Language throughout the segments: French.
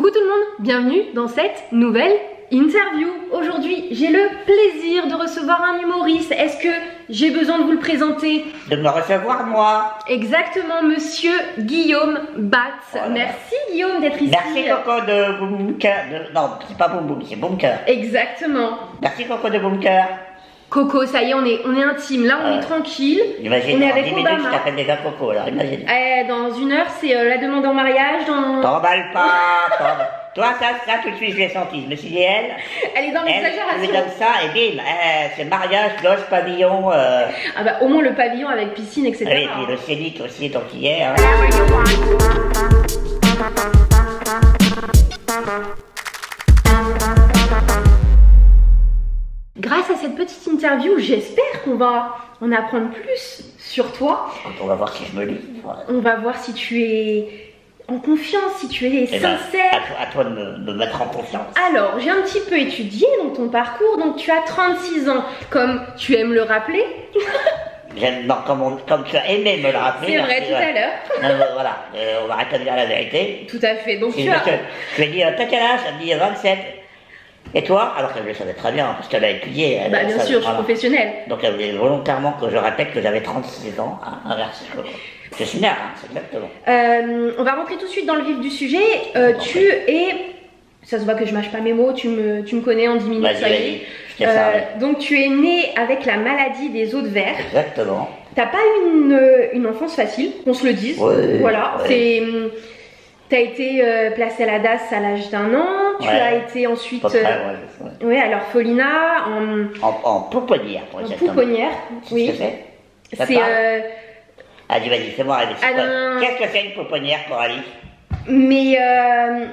Coucou tout le monde, bienvenue dans cette nouvelle interview. Aujourd'hui, j'ai le plaisir de recevoir un humoriste. Est-ce que j'ai besoin de vous le présenter? De me recevoir moi. Exactement, monsieur Guillaume Batz. Voilà. Merci Guillaume d'être ici. Merci Coco de Boomker. Non, c'est pas Boom Boom, c'est Boomker. Exactement. Merci Coco de Boomker. Coco, ça y est, on est intime. Là, on est tranquille. Imagine, on est en avec 10 minutes, Obama. je t'appelle déjà Coco, alors imagine. Dans une heure, c'est la demande en mariage. T'emballes pas, Toi, ça, tout de suite, je l'ai senti. Je me suis dit, elle est dans je lui l'exagération. donne ça et bim, c'est mariage, loge, pavillon. Ah bah, au moins le pavillon avec piscine, etc. Et puis le scénic aussi, tant qu'il y est. Hein. Grâce à cette petite interview, j'espère qu'on va en apprendre plus sur toi. On va voir si je me lis. On va voir si tu es en confiance, si tu es sincère. À toi de me mettre en confiance. Alors, j'ai un petit peu étudié dans ton parcours. Donc, tu as 36 ans, comme tu aimes le rappeler. Non, comme tu as aimé me le rappeler. C'est vrai, tout à l'heure. Voilà, on va arrêter de dire la vérité. Tout à fait. Donc, Je lui ai dit, t'as quel âge? Elle me dit 27. Et toi? Alors qu'elle le savait très bien, parce qu'elle a étudié. Bah, bien sûr, je suis professionnelle. Donc elle voulait volontairement que je répète que j'avais 36 ans. Inversé. Je suis nerf, c'est exactement. On va rentrer tout de suite dans le vif du sujet. Tu es... Ça se voit que je mâche pas mes mots, tu me connais en 10 minutes. Vas-y, donc tu es né avec la maladie des os de verre. Exactement. T'as pas eu une enfance facile, qu'on se le dise. Ouais, voilà, ouais. T'as été placé à la DAS à l'âge d'1 an. Tu as été ensuite à l'orphelinat en pouponnière, pour exactement. En pouponnière, oui. Qu'est-ce que c'est? C'est vas-y, fais-moi rêver. Qu'est-ce que c'est une pouponnière, Coralie? Mais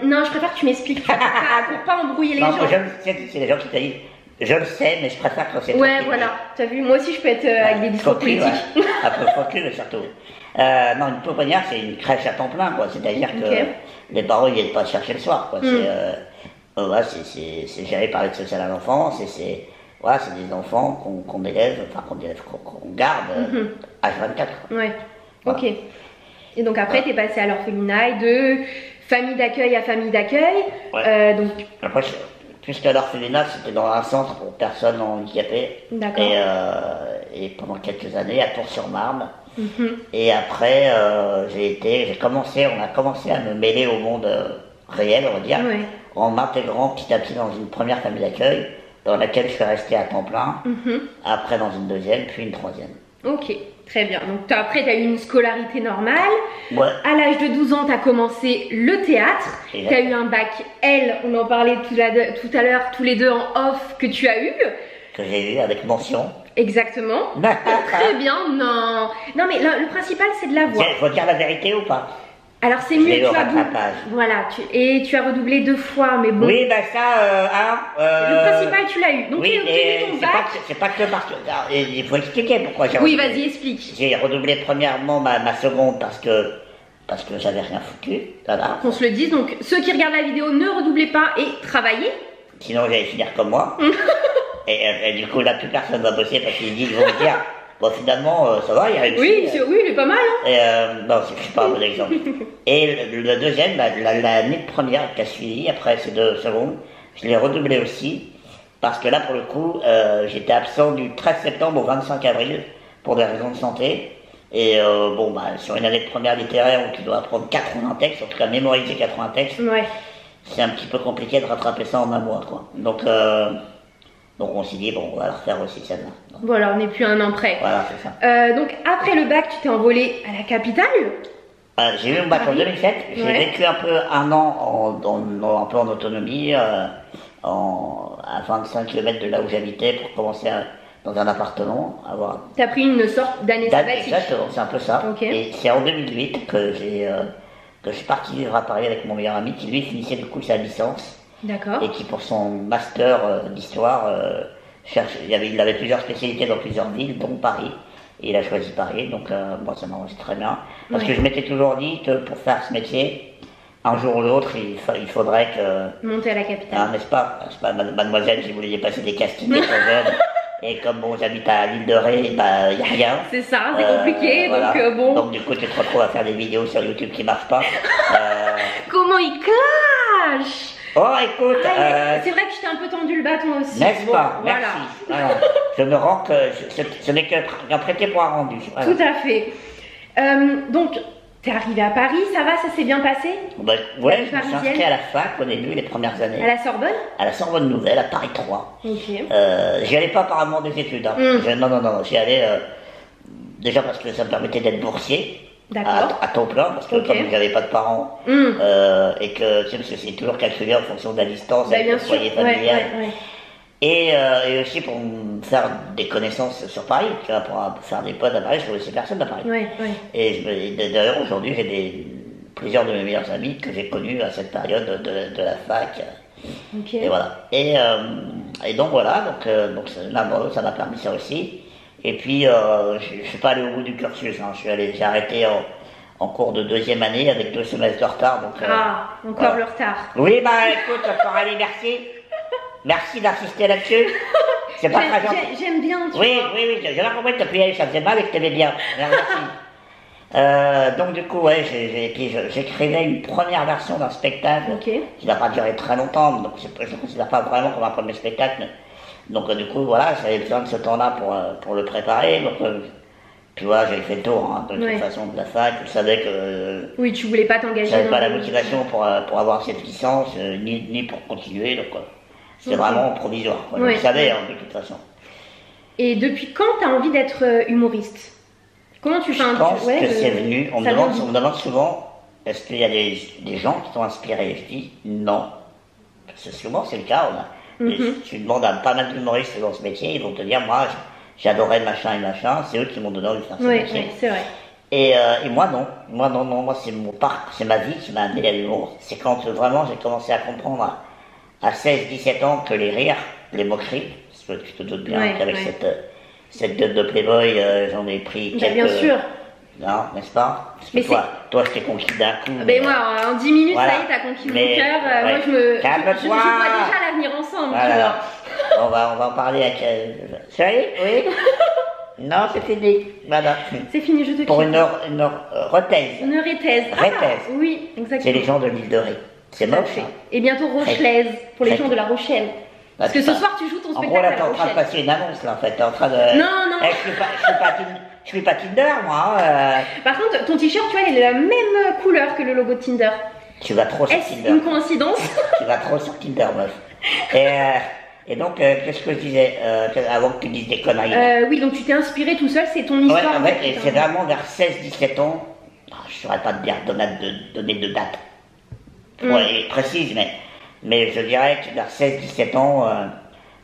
non, je préfère que tu m'expliques pour pas embrouiller les gens. C'est les gens qui te disent je le sais, mais je préfère quand c'est ouais, voilà, t'as vu, moi aussi je peux être avec des discours politiques. Ouais. Un peu focus, mais surtout. Non, une pouponnière, c'est une crèche à temps plein, quoi. C'est-à-dire que les parents, ils viennent pas te chercher le soir, quoi. C'est géré par l'aide sociale à l'enfance, et c'est des enfants qu'on élève, enfin qu'on garde H24. Ouais, voilà. Ok. Et donc après, t'es passé à l'orphelinat de famille d'accueil à famille d'accueil. Ouais. Après, puisque l'orphelinat, c'était dans un centre pour personnes handicapées. D'accord. Et pendant quelques années, à Tours-sur-Marne. Et après, on a commencé à me mêler au monde réel, on va dire, en m'intégrant petit à petit dans une première famille d'accueil, dans laquelle je suis resté à temps plein, après dans une deuxième, puis une troisième. Ok, très bien. Donc après, tu as eu une scolarité normale. Ouais. À l'âge de 12 ans, tu as commencé le théâtre. Tu as eu un bac L, on en parlait tout à l'heure, tous les deux en off, que tu as eu. Que j'ai eu avec mention. Exactement. Très bien, non. Non, mais le principal, c'est de la voix. Il faut dire la vérité ou pas? Alors c'est mieux, tu as redoublé 2 fois, mais bon. Oui, bah ça, le principal, tu l'as eu. Donc oui, tu as obtenu ton bac. C'est pas que parce que... Il faut expliquer pourquoi j'ai redoublé. Oui, vas-y, explique. J'ai redoublé premièrement ma seconde parce que j'avais rien foutu. Voilà. Qu'on se le dise, donc ceux qui regardent la vidéo, ne redoublez pas et travaillez. Sinon, j'allais finir comme moi. et du coup, là, plus personne va bosser parce qu'ils disent, ils vont me dire... Bon, finalement, ça va, il y a réussi. Oui, il est pas mal. Hein. Non, je suis pas un bon exemple. Et le deuxième, l'année de première qui a suivi, après ces 2 secondes, je l'ai redoublé aussi. Parce que là, pour le coup, j'étais absent du 13 septembre au 25 avril pour des raisons de santé. Et sur une année de première littéraire où tu dois apprendre 80 textes, en tout cas mémoriser 80 textes, c'est un petit peu compliqué de rattraper ça en un mois, quoi. Donc on s'est dit, bon, on va la refaire aussi celle-là. Voilà, on n'est plus un an près. Voilà, c'est ça. Donc après le bac, tu t'es envolé à la capitale. J'ai eu mon bac en 2007. J'ai vécu un peu un an un peu en autonomie, à 25 km de là où j'habitais pour commencer dans un appartement. T'as pris une sorte d'année sabbatique. Exactement, c'est un peu ça. Okay. Et c'est en 2008 que je suis parti vivre à Paris avec mon meilleur ami qui lui finissait du coup sa licence. D'accord. Et qui pour son master d'histoire il avait plusieurs spécialités dans plusieurs villes, dont Paris. Et il a choisi Paris, donc moi ça m'arrange très bien. Parce que je m'étais toujours dit que pour faire ce métier, un jour ou l'autre, il faudrait que... Monter à la capitale. N'est-ce pas, mademoiselle, si vous vouliez passer des castings des jeunes, et comme bon, j'habite à l'île de Ré, il n'y a rien. C'est ça, c'est compliqué, voilà. Donc bon... Donc du coup, tu te retrouves à faire des vidéos sur YouTube qui ne marchent pas. Comment il clash? courage. Oh, écoute, C'est vrai que je t'ai un peu tendu le bâton aussi. n'est-ce Bon, pas? voilà. Merci. Voilà. Je me rends que ce n'est qu'un prêté pour un rendu. Voilà. Tout à fait. Donc, t'es arrivée à Paris, ça va, ça s'est bien passé? Ben, ouais, je me suis Parisienne. inscrit à la fac au début, les premières années. À la Sorbonne? À la Sorbonne Nouvelle, à Paris 3. Ok. J'y allais pas apparemment des études. Hein. Non, j'y allais déjà parce que ça me permettait d'être boursier. D'accord. À temps plein, parce que Ok. comme j'avais pas de parents, et que tu sais, parce que c'est toujours calculé en fonction de la distance Bah, avec bien le sûr. foyer familial. Ouais. Et aussi pour me faire des connaissances sur Paris, tu vois, pour faire des potes à Paris, je connaissais personne à Paris. Ouais. Et d'ailleurs aujourd'hui j'ai plusieurs de mes meilleurs amis que j'ai connus à cette période de la fac. Ok. Et voilà. Et donc voilà, donc là bon, ça m'a permis ça aussi. Et puis je suis pas allé au bout du cursus, hein. J'ai arrêté en cours de deuxième année avec 2 semestres de retard. Donc, Encore voilà. le retard. Oui, bah écoute, encore allez, merci. Merci d'insister là-dessus. C'est pas très gentil. J'aime bien, tu Oui, vois. j'ai bien compris que t'appuyais, ça faisait mal et que t'aimais bien. Merci. Donc du coup, ouais, j'écrivais une première version d'un spectacle Ok. qui n'a pas duré très longtemps, donc je ne le considère pas vraiment comme un premier spectacle. Donc du coup, voilà, j'avais besoin de ce temps-là pour le préparer. Donc, tu vois, j'avais fait le tour hein, de toute façon de la fac. Je savais que Oui, tu voulais pas t'engager. j'avais pas la dans- motivation pour avoir cette licence, ni pour continuer. Donc c'était vraiment provisoire. Quoi. Ouais. Je le savais hein, de toute façon. Et depuis quand t'as envie d'être humoriste? Comment tu fais Je pense que c'est venu. On me ça demande, vient on me demande souvent, est-ce qu'il y a des gens qui t'ont inspiré? Je dis non. Parce que souvent c'est le cas. Tu demandes à pas mal d'humoristes dans ce métier, ils vont te dire, moi j'adorais machin et machin, c'est eux qui m'ont donné envie de faire ce métier. Oui, c'est vrai. Et moi non. Moi c'est mon parcours, c'est ma vie qui m'a amené à l'humour. C'est quand vraiment j'ai commencé à comprendre à 16-17 ans que les rires, les moqueries, parce que tu te doutes bien Ouais, qu'avec ouais. cette gueule de Playboy, j'en ai pris Bah, quelques... bien sûr. Non, n'est-ce pas? Parce que Mais toi je t'ai conquis d'un coup. Ben moi, en 10 minutes, Voilà. ça y est, t'as conquis mon Mais, cœur. Moi, ouais. je me Calme-toi. je vois déjà l'avenir ensemble, tu Voilà. vois. on va en parler avec... Ça y est? Oui? Non, c'est fini. Voilà. C'est fini, je te Pour quitte. une heure retaise. Une rétaise. Rétaise. Oui, C'est exactement. les gens de l'île de Ré. C'est moche, hein. Et bientôt Rochelaise, pour les Très- gens de La Rochelle. Parce que ce soir, tu joues ton En gros, spectacle là, à t'es La en train de Rochelle. passer une annonce, là, en fait. T'es en train de... Non. Je suis pas Tinder, moi. Par contre, ton t-shirt, tu vois, il est la même couleur que le logo de Tinder. Tu vas trop sur Est-ce Tinder. une coïncidence? Tu vas trop sur Tinder, meuf. Et donc, qu'est-ce que je disais avant que tu dises des conneries là. Oui, donc tu t'es inspiré tout seul, c'est ton Ouais, histoire. en fait, et putain. c'est vraiment vers 16-17 ans, je ne saurais pas te dire donner de date ouais, précise, mais je dirais que vers 16-17 ans,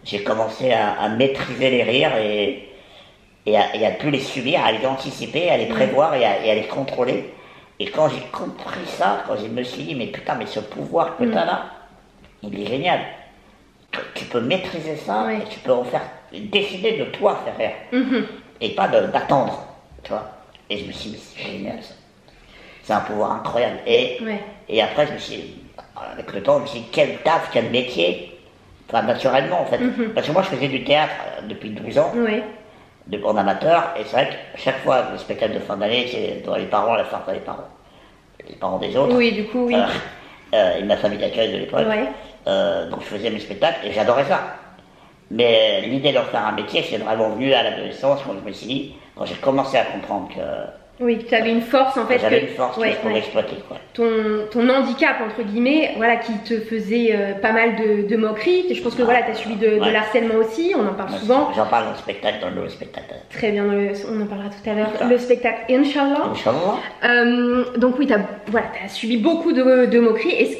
j'ai commencé à maîtriser les rires et à plus les subir, à les anticiper, à les prévoir et à les contrôler. Et quand j'ai compris ça, quand je me suis dit, mais putain, mais ce pouvoir que tu as là, il est génial. Tu peux maîtriser ça, Ouais. et tu peux en faire, décider de toi faire rire. Et pas d'attendre, tu vois. Et je me suis dit, mais c'est génial ça. C'est un pouvoir incroyable. Et après, avec le temps, je me suis dit, quel taf, quel métier. Enfin, naturellement, en fait. Parce que moi, je faisais du théâtre depuis 12 ans, en amateur, et c'est vrai que chaque fois, le spectacle de fin d'année, c'est dans les parents, à la fin, pas les parents des autres. Oui, du coup, oui. Et ma famille d'accueil de l'époque. Ouais. Donc je faisais mes spectacles et j'adorais ça. Mais l'idée d'en faire un métier, c'est vraiment venu à l'adolescence quand je me suis dit, quand j'ai commencé à comprendre que Oui, tu avais une force en fait. j'avais que- une force que je pouvais exploiter. Quoi. Ton handicap, entre guillemets, voilà, qui te faisait pas mal de moqueries. Je pense que voilà, tu as subi de l'harcèlement aussi, on en parle souvent. J'en parle dans le spectacle, dans le spectacle. Très bien, on en parlera tout à l'heure. D'accord. Le spectacle, Inch'Allah. Inch'Allah. Donc oui, t'as subi beaucoup de moqueries. Est-ce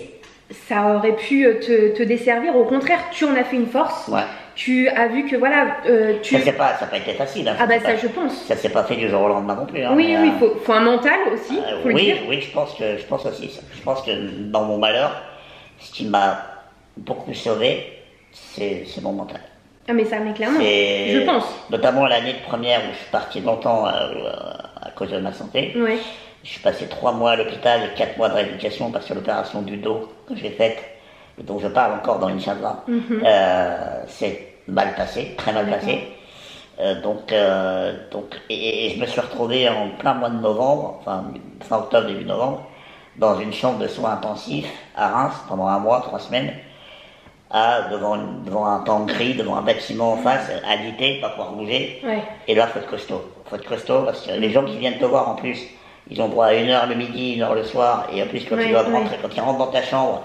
ça aurait pu te desservir? Au contraire, tu en as fait une force. Ouais. Tu as vu que voilà, tu... Ça n'a pas été facile. Hein, Ah bah ça, je pense. Ça s'est pas fait du jour au lendemain non plus. Hein, Oui, mais, faut un mental aussi, faut le dire. Oui, je pense aussi ça. Je pense que dans mon malheur, ce qui m'a beaucoup sauvé, c'est mon mental. Ah mais ça, mais clairement, je pense. Notamment l'année de première où je suis parti longtemps à cause de ma santé. Ouais. Je suis passé 3 mois à l'hôpital et 4 mois de rééducation parce que l'opération du dos que j'ai faite, et dont je parle encore dans Inch'Allah, c'est mal passé, très mal passé. Et je me suis retrouvé en plein mois de novembre, enfin fin octobre, début novembre, dans une chambre de soins intensifs à Reims pendant 1 mois, 3 semaines, devant un temps gris, devant un bâtiment en face, alité, pas pouvoir bouger. Ouais. Et là, faut être costaud. Faut être costaud parce que les gens qui viennent te voir en plus, ils ont droit à 1 heure le midi, 1 heure le soir, et en plus quand quand ils rentrent dans ta chambre,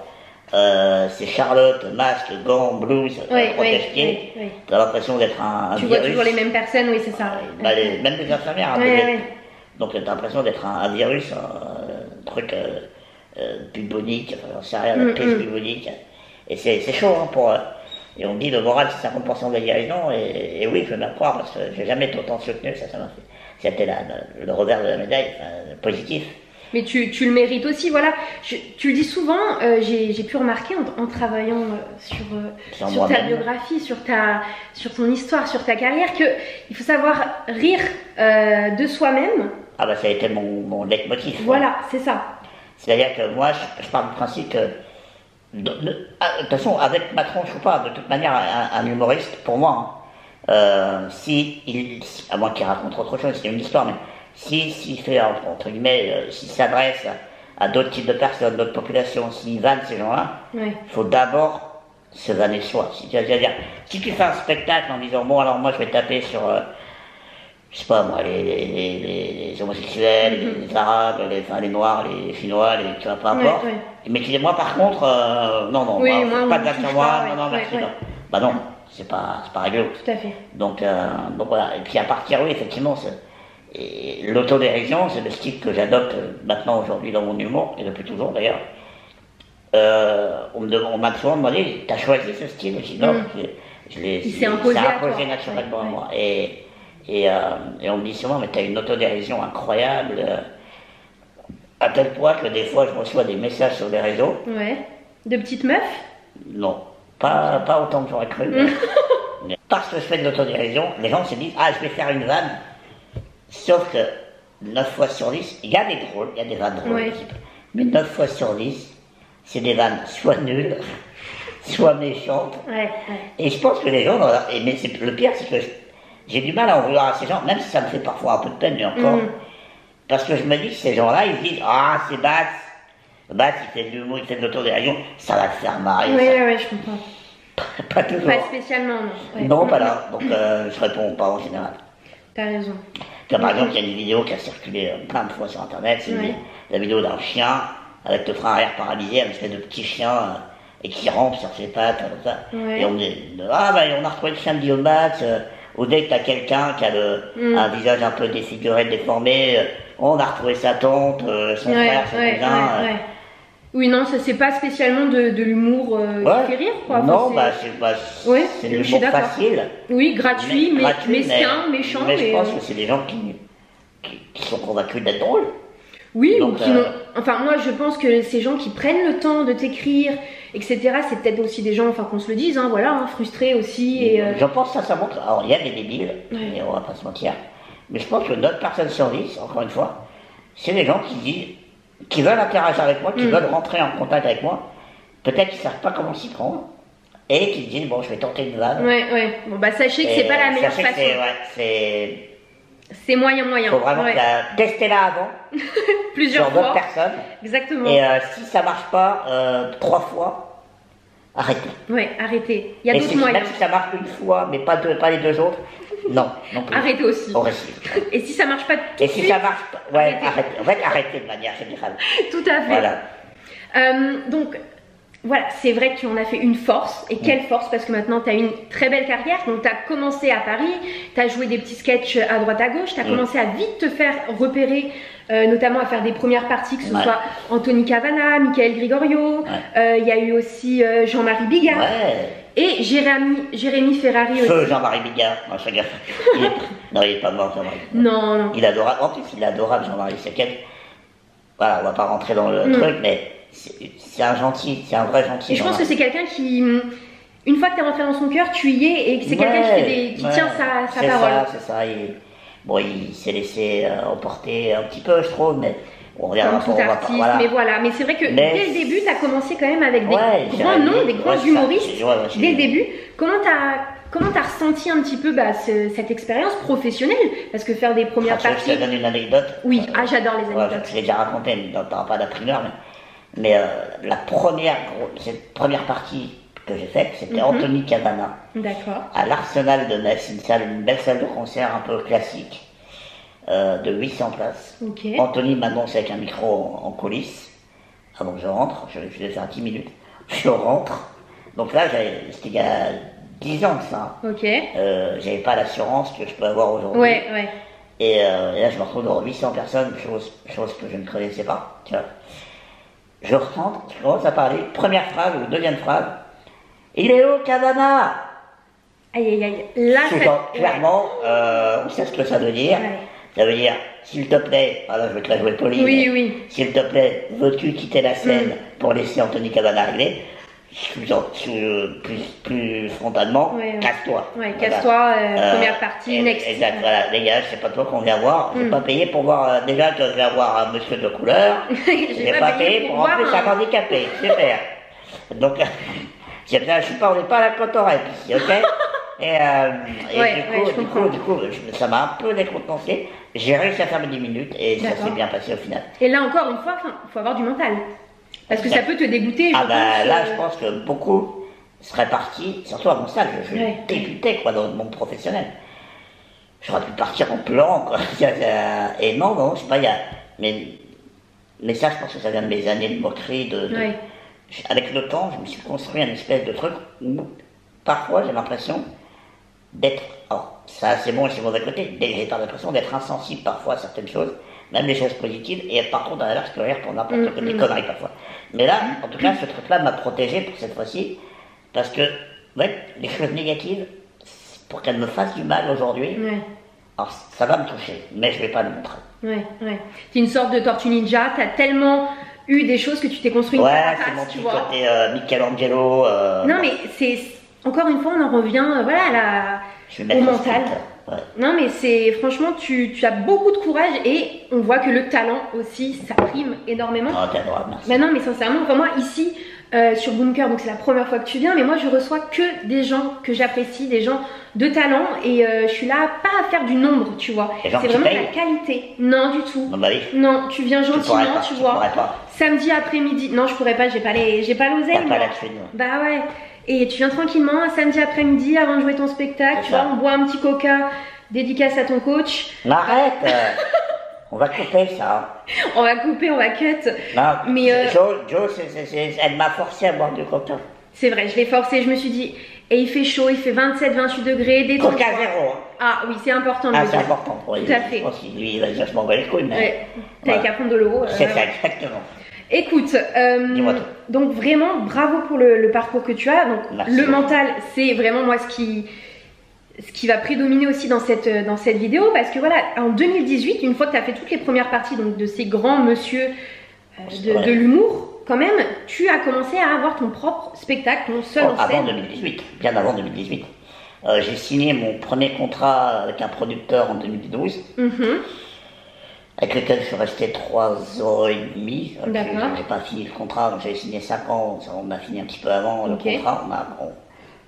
c'est Charlotte, masque, gants, blouse, protège-pied. T'as l'impression d'être un tu virus. vois toujours les mêmes personnes, oui, c'est ça. Même les infirmières. Donc t'as l'impression d'être un virus, un truc bubonique, enfin, j'en sais rien, la peste bubonique. Et c'est chaud hein, pour. Et on me dit le moral c'est 50% de la guérison, et oui, je veux bien croire parce que j'ai jamais été autant soutenu, ça m'a fait. C'était le revers de la médaille, enfin, positif. Mais tu le mérites aussi, voilà. Tu le dis souvent, j'ai pu remarquer en travaillant sur ta biographie, sur ton histoire, sur ta carrière, qu'il faut savoir rire de soi-même. Ah bah ça a été mon leitmotiv. Voilà, c'est ça. C'est-à-dire que moi, je pars du principe que, de toute façon, avec Macron, je ne suis pas de toute manière un humoriste, pour moi. Hein. À moins qu'il raconte autre chose, c'est une histoire, mais s'il fait, entre guillemets, s'il s'adresse à d'autres types de personnes, d'autres populations, s'il vanne ces gens-là, il faut d'abord se vanner soi. C'est-à-dire, si tu fais un spectacle en disant, bon, alors moi je vais taper sur, je sais pas moi, les homosexuels, les arabes, les noirs, les chinois, tu vois, peu importe. Mais tu dis, moi par contre, non, pas de sur moi, non, merci, non. Bah non, c'est pas rigolo. Tout à fait. Donc voilà, et puis à partir, oui, effectivement, l'autodérision, c'est le style que j'adopte maintenant aujourd'hui dans mon humour, et depuis toujours d'ailleurs. On m'a souvent demandé, t'as choisi ce style? Je dis non, c'est imposé naturellement à moi. Et on me dit souvent, mais t'as une autodérision incroyable, à tel point que des fois je reçois des messages sur les réseaux. Ouais. De petites meufs? Non, pas autant que j'aurais cru. Mais parce que je fais de l'autodérision, les gens se disent, ah, je vais faire une vanne. Sauf que 9 fois sur 10, il y a des drôles, il y a des vannes drôles, mais 9 fois sur 10, c'est des vannes soit nulles, soit méchantes. Et je pense que les gens, mais le pire, c'est que j'ai du mal à en vouloir à ces gens, même si ça me fait parfois un peu de peine, mais encore. Parce que je me dis que ces gens-là, ils se disent, ah, c'est Bats, il fait de l'humour, il fait de l'autodérision, ça va te faire marrer. Oui, je comprends. Pas toujours. Pas spécialement, non. Non, pas là, donc je réponds pas en général. T'as raison. Par exemple, il y a une vidéo qui a circulé plein de fois sur internet, c'est la vidéo d'un chien avec le frein arrière paralysé, un espèce de petit chien et qui rampe sur ses pattes, comme ça. Et on dit, on a retrouvé le chien de Guillaume Batz, ou dès que tu as quelqu'un qui a un visage un peu défiguré, déformé, on a retrouvé sa tante, son frère, son cousin. Oui, non, ça c'est pas spécialement de l'humour qui fait rire, quoi. Non, c'est de l'humour facile. Oui, gratuit, mesquin, méchant. Mais je pense que c'est des gens qui sont convaincus d'être drôles. Oui, donc, ou qui n'ont. Enfin, moi je pense que ces gens qui prennent le temps de t'écrire, etc., c'est peut-être aussi des gens, enfin qu'on se le dise, hein, voilà, frustrés aussi. Et, je pense que ça montre. Alors, il y a des débiles, et on va pas se mentir. Mais je pense que 9 personnes sur 10, encore une fois, c'est des gens qui veulent interagir avec moi, qui veulent rentrer en contact avec moi, peut-être qu'ils ne savent pas comment s'y prendre, et qui disent, bon, je vais tenter une vanne. Bon, bah, sachez que c'est pas la meilleure façon. C'est moyen. Il faut vraiment tester là avant, plusieurs sur fois. d'autres personnes. Exactement. Et si ça marche pas 3 fois, arrêtez. Arrêtez. Il y a d'autres moyens. Même si ça marche une fois, mais pas les 2 autres, non plus. Arrêtez aussi. On reste. Et si ça marche pas tout de suite, si ça marche pas, arrêtez. En fait, arrêtez de manière générale. Tout à fait. Voilà. Donc, voilà, c'est vrai que tu en as fait une force. Et quelle force, parce que maintenant tu as une très belle carrière. Donc tu as commencé à Paris, tu as joué des petits sketchs à droite à gauche, tu as commencé à vite te faire repérer, notamment à faire des premières parties, que ce soit Anthony Cavana, Michael Gregorio, il y a eu aussi Jean-Marie Bigard et Jérémy Ferrari aussi. Feu Jean-Marie Bigard, non, je regarde. Non, il n'est pas mort, Jean-Marie. Non. Il est adorable, en plus il est adorable, Jean-Marie. Voilà, on va pas rentrer dans le truc, mais c'est un gentil, c'est un vrai gentil. Et je pense que c'est quelqu'un qui, une fois que tu es rentré dans son cœur, tu y es, et que c'est quelqu'un qui tient sa parole. C'est ça, il s'est laissé emporter un petit peu, je trouve, mais Comme tout artiste, mais voilà. Mais c'est vrai que dès le début, tu as commencé quand même avec des grands noms, des grands humoristes. Dès le début, comment t'as ressenti un petit peu cette expérience professionnelle? Parce que faire des premières parties... Je te donne une anecdote. Oui, j'adore les anecdotes. Je l'ai déjà raconté, mais t'auras pas la primeur. Mais cette première partie que j'ai faite, c'était Anthony Cavana. D'accord. À l'Arsenal de Metz, une belle salle de concert un peu classique. De 800 places. Okay. Anthony m'annonce avec un micro en coulisses avant que je rentre. Je vais faire 10 minutes. Je rentre. Donc là, c'était il y a 10 ans que ça. Ok. J'avais pas l'assurance que je peux avoir aujourd'hui. Ouais. Et là, je me retrouve devant 800 personnes, chose que je ne connaissais pas. Tu vois. Je rentre, je commence à parler. Première phrase ou deuxième phrase. Il est où, Cavana? Aïe. Là, clairement, on sait ce que ça veut dire. Ouais. Ça veut dire, s'il te plaît, alors je vais te la jouer poli, oui. S'il te plaît, veux-tu quitter la scène pour laisser Anthony Cavana arriver? Plus frontalement, casse-toi. Ouais, casse-toi, première partie, next. Exact, voilà, les gars, c'est pas toi qu'on vient voir. Je n'ai pas payé pour voir, déjà que je viens voir un monsieur de couleur. Je n'ai pas payé pour en plus un handicapé, super. Donc, on n'est pas à la Cotorep ici, ok? Du coup, ça m'a un peu décontenancé. J'ai réussi à faire mes 10 minutes et ça s'est bien passé au final. Et là encore une fois, il faut avoir du mental. Parce que ça peut te dégoûter. Je pense que beaucoup seraient partis, surtout à mon stade, je débutais dans le monde professionnel. J'aurais pu partir en pleurant, quoi. Et non, je sais pas, mais ça, je pense que ça vient de mes années de moquerie. Avec le temps, je me suis construit un espèce de truc où, parfois, j'ai l'impression d'être, alors ça c'est bon et c'est mauvais côté, j'ai pas l'impression d'être insensible parfois à certaines choses, même les choses positives, et par contre dans la large rire pour n'importe quelle connerie parfois. Mais là, en tout cas, ce truc-là m'a protégé pour cette fois-ci, parce que, les choses négatives, pour qu'elles me fassent du mal aujourd'hui, alors ça va me toucher, mais je vais pas le montrer. T'es une sorte de tortue ninja, t'as tellement eu des choses que tu t'es construit une carapace, c'est mon petit côté Michelangelo. Non mais c'est... Encore une fois, on en revient au mental. Non, mais franchement, tu as beaucoup de courage et on voit que le talent aussi, ça prime énormément. Oh, t'es adorable, merci. Mais non, mais sincèrement, moi ici, sur Bunker, donc c'est la première fois que tu viens, mais moi je reçois que des gens que j'apprécie, des gens de talent et je suis là pas à faire du nombre, tu vois. C'est vraiment la qualité. Non, du tout. Non, tu viens gentiment, tu vois. Samedi après-midi, non, je pourrais pas, j'ai pas l'oseille. T'as pas la thune. Bah ouais. Et tu viens tranquillement un samedi après-midi avant de jouer ton spectacle, tu vois, on boit un petit coca, dédicace à ton coach. Mais arrête. On va couper ça. On va couper, on va cut. Non, mais Jo, elle m'a forcé à boire du coca. C'est vrai, je l'ai forcé, je me suis dit, et il fait chaud, il fait 27-28 degrés, détends-toi. Coca zéro. Ah oui, c'est important de le dire. C'est important pour lui. Tout à fait. Je pense qu'il lui, je m'en bats les couilles. T'as qu'à prendre de l'eau. C'est ça, exactement. Écoute, donc vraiment bravo pour le parcours que tu as. Donc le mental, c'est vraiment moi ce qui va prédominer aussi dans cette vidéo, parce que voilà, en 2018, une fois que tu as fait toutes les premières parties donc de ces grands monsieur de l'humour, quand même, tu as commencé à avoir ton propre spectacle, ton seul en scène. Avant 2018, bien avant 2018. J'ai signé mon premier contrat avec un producteur en 2012. Avec lequel je suis resté 3 ans et demi. J'ai pas fini le contrat, j'avais signé 5 ans, on a fini un petit peu avant le contrat,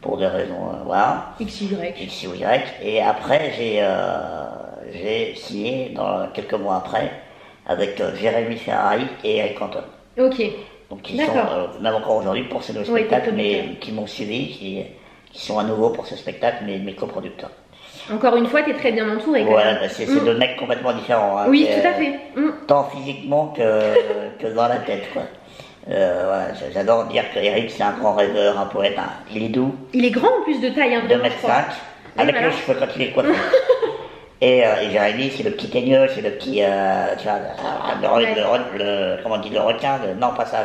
pour des raisons, voilà. XY. Et après, j'ai signé quelques mois après avec Jérémy Ferrari et Eric Anton. Ok. Donc qui sont, même encore aujourd'hui pour ce spectacle, mais qui m'ont suivi, qui sont à nouveau pour ce spectacle, mes coproducteurs. Encore une fois, tu es très bien entouré. Ouais, c'est deux mecs complètement différents. Hein, oui, tout à fait. Tant physiquement que dans la tête, quoi. J'adore dire que Eric, c'est un grand rêveur, un poète. Il est doux. Il est grand en plus de taille. 2m5, avec les cheveux quand il est coiffé. Et Jérémy, c'est le petit teigneux, c'est le petit, tu vois, comment on dit, le requin, non pas ça,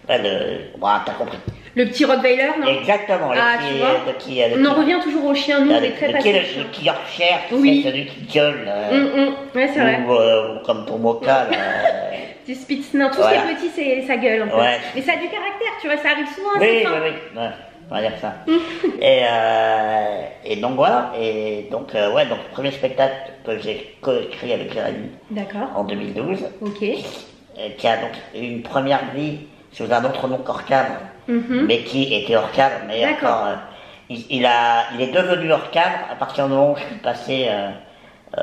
t'as compris. Le petit Rottweiler, non? Exactement, on en revient toujours au chien, nous on est très patients. Le petit Yorkshire, c'est celui qui gueule. Ouais, c'est vrai. Ou comme pour Moka, Petit Spitznin, tous ces petits, ça gueule en fait. Ouais. Mais ça a du caractère, tu vois, ça arrive souvent. Oui, on va dire ça. et donc voilà, donc le premier spectacle que j'ai coécrit avec Jérémy en 2012. Ok. qui a donc eu une première vie sous un autre nom qu'Hors Cadre, mais qui était hors cadre, mais encore, il est devenu hors cadre à partir du moment où je suis passé,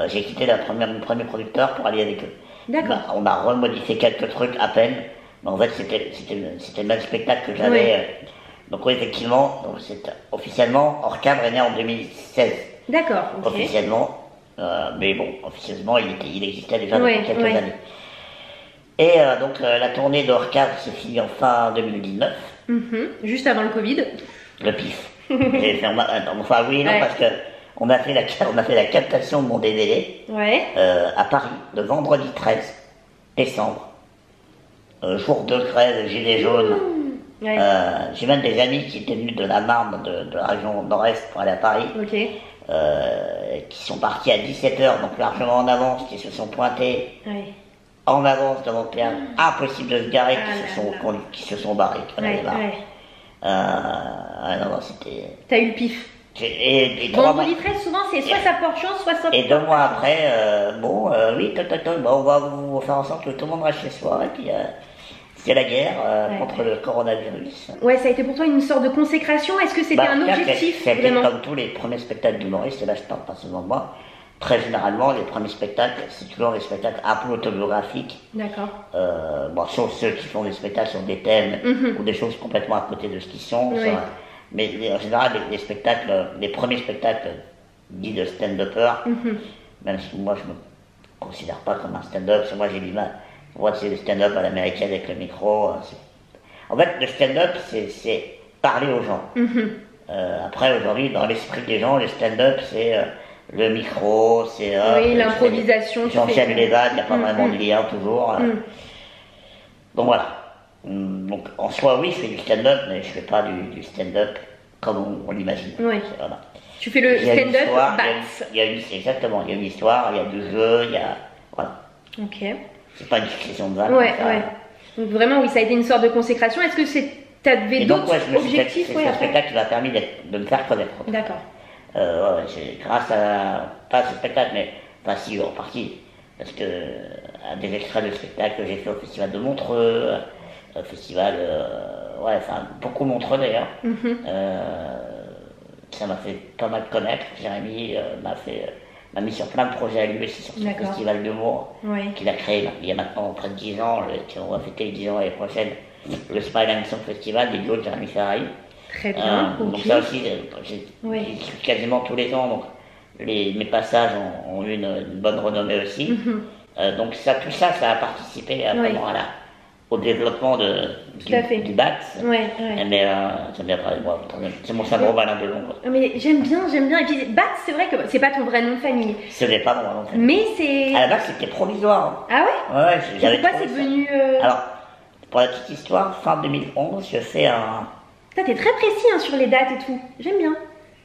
j'ai quitté mon premier producteur pour aller avec eux. D'accord. On a remodifié quelques trucs à peine, mais en fait c'était le même spectacle que j'avais. Donc oui, effectivement, donc officiellement, Hors Cadre est né en 2016. D'accord. Okay. Officiellement, mais bon, officieusement il existait déjà depuis quelques années. Et donc la tournée de Hors Cadre se finit en fin 2019. Juste avant le Covid. Le pif. Enfin oui, non, parce que on a fait la captation de mon DVD à Paris le vendredi 13 décembre. Jour de grève, gilets jaunes. J'ai même des amis qui étaient venus de la Marne, de la région nord-est pour aller à Paris, qui sont partis à 17h, donc largement en avance, qui se sont pointés en avance devant le théâtre, impossible de se garer, qui se sont barrés. Non, c'était... T'as eu le pif. Vendredi 13, souvent c'est soit ça porte chance, soit ça... Et 2 mois après, oui, on va vous faire en sorte que tout le monde reste chez soi, et puis... c'est la guerre contre le coronavirus. Ouais, ça a été pour toi une sorte de consécration. Est-ce que c'était un objectif vraiment? Comme tous les premiers spectacles d'humoristes, et là je parle pas seulement de moi, très généralement les premiers spectacles, c'est toujours des spectacles un peu autobiographiques. D'accord. Sauf ceux qui font des spectacles sur des thèmes ou des choses complètement à côté de ce qu'ils sont. Mais en général, les premiers spectacles dits de stand-upper, même si moi je me considère pas comme un stand-up, parce que moi j'ai du mal. Moi, c'est le stand-up à l'américaine avec le micro. En fait, le stand-up, c'est parler aux gens. Après, aujourd'hui, dans l'esprit des gens, le stand-up, c'est le micro, c'est... l'improvisation. J'enchaîne les vannes, il n'y a pas vraiment de lien, toujours. Donc voilà. Donc, en soi, oui, je fais du stand-up, mais je ne fais pas du stand-up comme on l'imagine. Voilà. Tu fais le stand-up Bats. Exactement, il y a une histoire, il y a du jeu, il y a... Voilà. Ok. C'est pas une succession de vannes. Donc vraiment, oui, ça a été une sorte de consécration. Est-ce que t'avais d'autres objectifs? C'est ce spectacle qui m'a permis de me faire connaître. D'accord. Grâce à, pas à ce spectacle, mais, enfin si, en partie, parce que à des extraits de spectacle que j'ai fait au Festival de Montreux, au Festival, beaucoup Montreux d'ailleurs, ça m'a fait pas mal connaître. Jérémy m'a mis sur plein de projets à lui aussi, sur ce festival d'humour qu'il a créé il y a maintenant près de 10 ans, on va fêter les 10 ans l'année prochaine, le Smile and Song Festival, des duos de Jérémy Ferrari. Très bien. Donc ça aussi, j'y suis quasiment tous les ans, donc mes passages ont eu une bonne renommée aussi. Donc tout ça a participé vraiment au développement du BAT. Mais j'aime bien parler de moi, c'est mon syndrome Alain Delon. Mais j'aime bien. Et puis BAT, c'est vrai que c'est pas ton vrai nom de famille. Ce n'est pas mon vrai nom de famille. Mais c'est... À la base, c'était provisoire. Ah ouais? Ouais, j'avais pourquoi c'est devenu... Alors, pour la petite histoire, fin 2011, je fais un... T'es très précis sur les dates et tout. J'aime bien.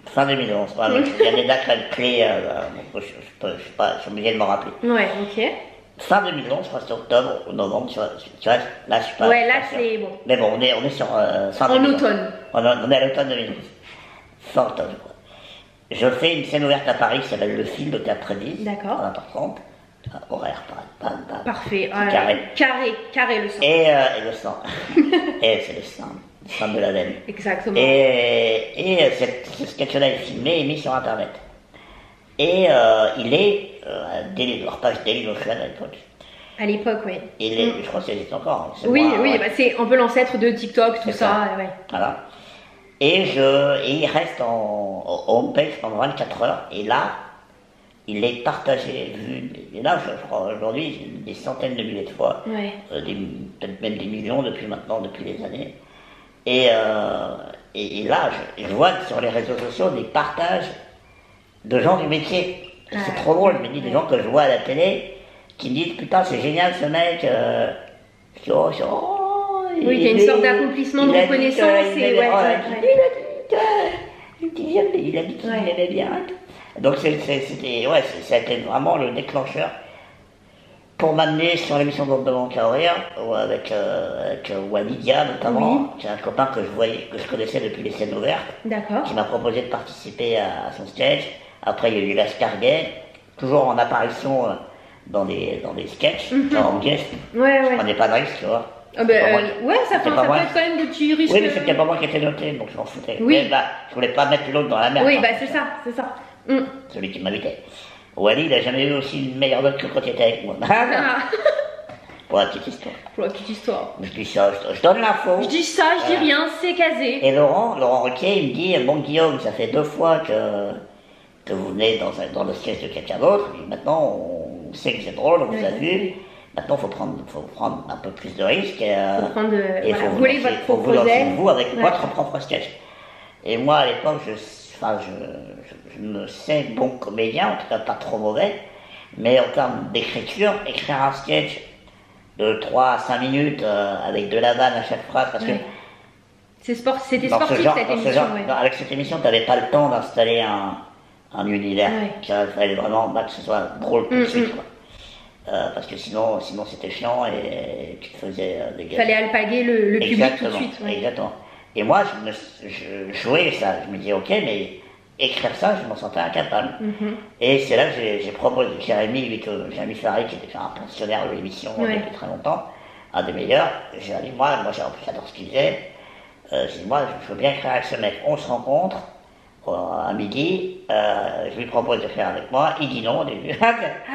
Fin 2011, il y a des dates clés, je suis obligé de m'en rappeler. Ouais, ok. Fin 2011, je crois que c'est octobre ou novembre, tu vois, là je suis pas... Ouais, là c'est bon. Mais bon, on est sur fin 2011. En automne. On est à l'automne 2011. Fin octobre, je crois. Je fais une scène ouverte à Paris qui s'appelle Le Fil de Théâtre Prédis. D'accord. À 20h30. Horaire, parfait. Carré le sang. Et le sang. Et c'est le sang de la veine. Exactement. Et ce sketch-là est filmé et mis sur Internet. Et il est leur page Daily Motion à l'époque. À l'époque, oui. Je crois que c'est encore. Oui, c'est un peu l'ancêtre de TikTok, tout ça. Voilà. Et il reste en homepage pendant 24 heures. Et là, il est partagé, vu. Et là, je crois aujourd'hui, des centaines de milliers de fois. Peut-être même des millions depuis des années. Et là, je vois sur les réseaux sociaux des partages de gens du métier. C'est trop drôle, je me dis des gens que je vois à la télé qui me disent putain c'est génial ce mec. Il y a une sorte d'accomplissement de reconnaissance. Il a dit qu'il aimait bien. Donc ça a été vraiment le déclencheur pour m'amener sur l'émission de mon carrière avec Walidia notamment, qui est un copain que je connaissais depuis les scènes ouvertes, qui m'a proposé de participer à son sketch. Après il y a eu Lascarguet, toujours en apparition dans des sketchs, Mhm. en guest, Ouais, je ouais. prenais pas de risque, tu vois. Ah ben, C'était pas moi ouais, ça, c'était ça pas peut moi. être quand même des petits risques. Oui, mais c'était pas moi qui étais noté, donc je m'en foutais. Oui. Mais bah, je voulais pas mettre l'autre dans la merde. Oui, hein, bah c'est ça, c'est ça. Mm. celui qui m'invitait. Wally, il a jamais eu aussi une meilleure note que quand il était avec moi. Ah, Pour la petite histoire. pour la petite histoire. Je dis ça, je donne l'info. Je dis ça, je dis Voilà. rien, c'est casé. Et Laurent Ruquier, il me dit, bon Guillaume, ça fait 2 fois que vous venez dans le sketch de quelqu'un d'autre. Il dit, maintenant, on sait que c'est drôle, on vous a Ouais. vu. Maintenant, faut prendre un peu plus de risques. Et, Faut prendre, et voilà, faut voler vous votre lancer, faut vous propre lancer, aile. vous, avec Ouais. votre propre sketch. Et moi, à l'époque, je me sais bon comédien, en tout cas pas trop mauvais, mais en termes d'écriture, écrire un sketch de 3 à 5 minutes avec de la vanne à chaque phrase, parce Ouais. C'était que dans ce sportif genre, cette dans ce émission, genre- ouais. avec cette émission, tu n'avais pas le temps d'installer un univers. Ouais. Il fallait vraiment que ce soit drôle tout de Mm, suite. Quoi. Parce que sinon c'était chiant et tu te faisais des Il fallait alpaguer le public tout de Exactement, suite. Ouais. exactement. Et moi, je jouais ça. Je me disais, ok, mais écrire ça, je m'en sentais incapable. Mhm. Et c'est là que j'ai proposé Jérémy Ferrari, qui était un pensionnaire de l'émission Ouais. depuis très longtemps, un des meilleurs. J'ai dit, moi j'adore ce qu'il faisait. J'ai dit, moi, je veux bien écrire avec ce mec. On se rencontre à midi. Je lui propose de faire avec moi. Il dit non au début. Ah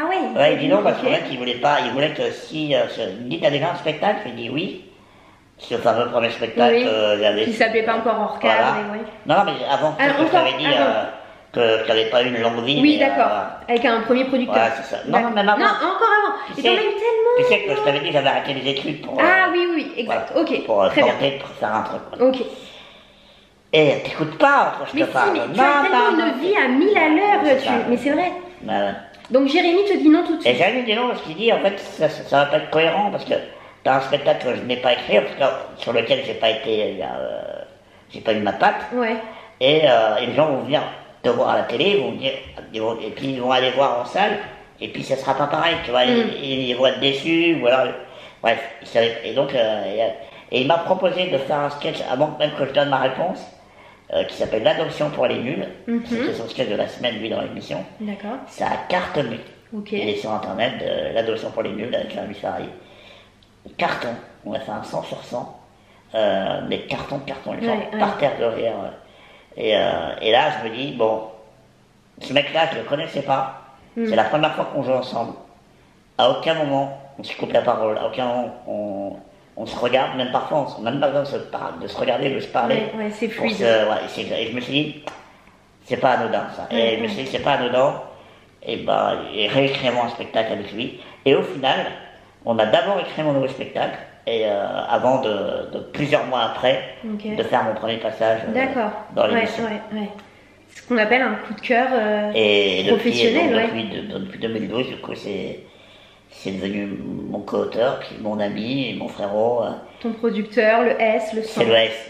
ouais. Ouais, il dit non parce Ok. qu'en fait, il voulait que si. Il me dit, t'as déjà un spectacle? Je lui dis oui. Ce fameux premier spectacle, Oui, il y avait. qui s'appelait pas encore Hors cadre, Voilà. mais ouais. Non, mais avant Ah, que je encore t'avais dit avant. que tu n'avais pas eu une longue vie. Oui, mais, d'accord. Avec un premier producteur. Voilà, c'est ça. Non, D'accord. même avant. Non, encore avant. Tu Et t'en as sais- eu tellement. Tu sais que je t'avais dit, j'avais arrêté les études pour. Ah oui, oui, exact. voilà, Ok, pour très bien. tenter de faire un truc. Voilà. Ok. Et t'écoutes pas quand je Mais te si, parle. mais tu Non, as tellement non, une vie à 1000 à l'heure, C'est ça. mais c'est vrai. Voilà. Donc Jérémy te dit non tout de Et suite. Jérémy dit non parce qu'il dit en fait ça va pas être cohérent parce que t'as un spectacle que je n'ai pas écrit, en tout cas, sur lequel j'ai pas eu ma patte, Ouais. et les gens vont venir te voir à la télé, et puis ils vont aller voir en salle, et puis ça sera pas pareil, tu vois, ils vont être déçus, ou alors, bref, ils savaient, et donc, et il m'a proposé de faire un sketch avant même que je donne ma réponse, qui s'appelle L'adoption pour les nuls, c'était son sketch de la semaine, lui, dans l'émission, D'accord. ça a cartonné. Ok. Il est sur internet, l'adoption pour les nuls avec Jérémy Ferrari. Carton, on a fait un 100 sur 100, mais carton, les gens Ouais, par terre de rire. Et là, je me dis, bon, ce mec-là, je ne le connaissais pas, c'est la première fois qu'on joue ensemble. À aucun moment, on se coupe la parole, à aucun moment, on se regarde, même parfois, on n'a même pas besoin de se regarder, de se parler. Ouais, c'est Pour fluide. et je me suis dit, c'est pas anodin ça. Et je me suis dit, c'est pas anodin. Et ben, réécrivons un spectacle avec lui. Et au final, on a d'abord écrit mon nouveau spectacle, et avant de plusieurs mois après, Ok. de faire mon premier passage D'accord. dans Ouais, l'émission. ouais. Ce qu'on appelle un coup de cœur Et professionnel, ouais. depuis 2012, du coup, c'est devenu mon co-auteur, puis mon ami, mon frérot. Ton producteur, le S, le son.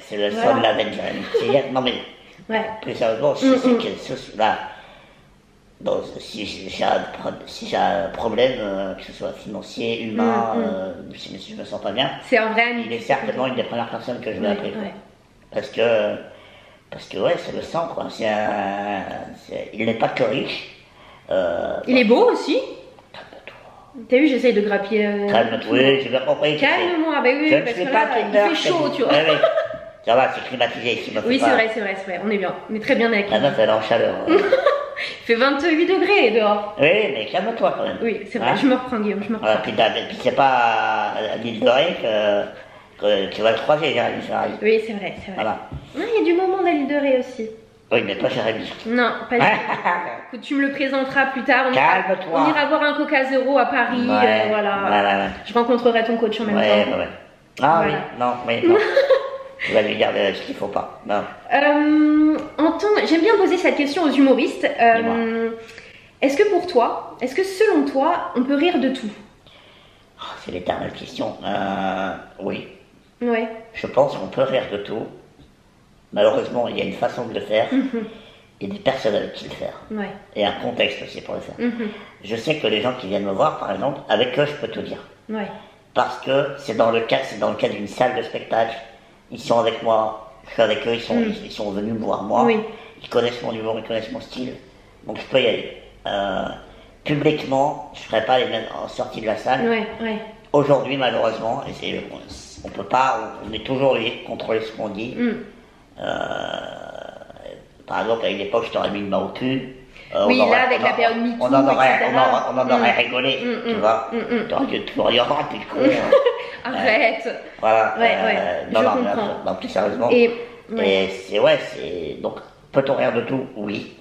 C'est le Voilà. son de l'Avenger. Non mais, Ouais. plus sérieusement, là, bon, si j'ai un problème, que ce soit financier, humain, si je me sens pas bien, C'est un vrai ami. il est certainement une des premières personnes que je vais Ouais, appeler. quoi. ouais. Parce que ouais, c'est le sang, quoi. Il n'est pas que riche. Il est beau aussi. Calme-toi. T'as vu, j'essaye de grappiller. Calme-toi, oui, j'ai bien compris. que Calme-moi, bah oui, Je ne parce suis que pas là, Tinder, il fait chaud, c'est- tu vois. Ouais, ouais. Ça va, c'est climatisé ici. me Oui, fais c'est pas- vrai, on est bien. On est très bien avec La meuf, elle est en chaleur. Il fait 28 degrés dehors. Oui, mais calme-toi quand même. Oui, c'est vrai, Hein je me reprends, Guillaume, je me reprends. Voilà, puis c'est pas à l'île de Ré que tu vas le croiser, Jérémy Ferrari. Oui, c'est vrai, c'est vrai. Voilà. Ah, il y a du moment à l'île de Ré aussi. Oui, mais pas Jérémy. Non, pas du tout. Écoute, tu me le présenteras plus tard. Calme-toi. On ira boire un Coca Zéro à Paris. Voilà. Voilà. Je rencontrerai ton coach en même Ouais, temps. ouais. Ah Voilà. oui, non. Tu vas lui dire ce qu'il faut pas. Non. J'aime bien poser cette question aux humoristes. Dis-moi. Est-ce que selon toi, on peut rire de tout? Oh, c'est l'éternelle question. Oui. Ouais. Je pense qu'on peut rire de tout. Malheureusement, il y a une façon de le faire. Il y a des personnes avec qui le faire. Ouais. Et un contexte aussi pour le faire. Je sais que les gens qui viennent me voir, par exemple, avec eux, je peux tout dire. Ouais. Parce que c'est dans le cadre d'une salle de spectacle. Ils sont avec moi, je suis avec eux, ils sont venus me voir moi. Oui. Ils connaissent mon humour, ils connaissent mon style. Donc je peux y aller. publiquement, je ne ferai pas les mêmes en sortie de la salle. Ouais, ouais. Aujourd'hui, malheureusement, on peut pas, on est toujours obligé de contrôler ce qu'on dit. Par exemple, à une époque, je t'aurais mis une main au cul. Oui, là, avec la période MeToo, on en aurait, etc. on en aurait rigolé, tu vois. T'aurais dit, tu vas dire, oh, t'es con. Arrête. Voilà. Ouais, non, je non, comprends. non, plus sérieusement. Et c'est. Donc, peut-on rire de tout? Oui.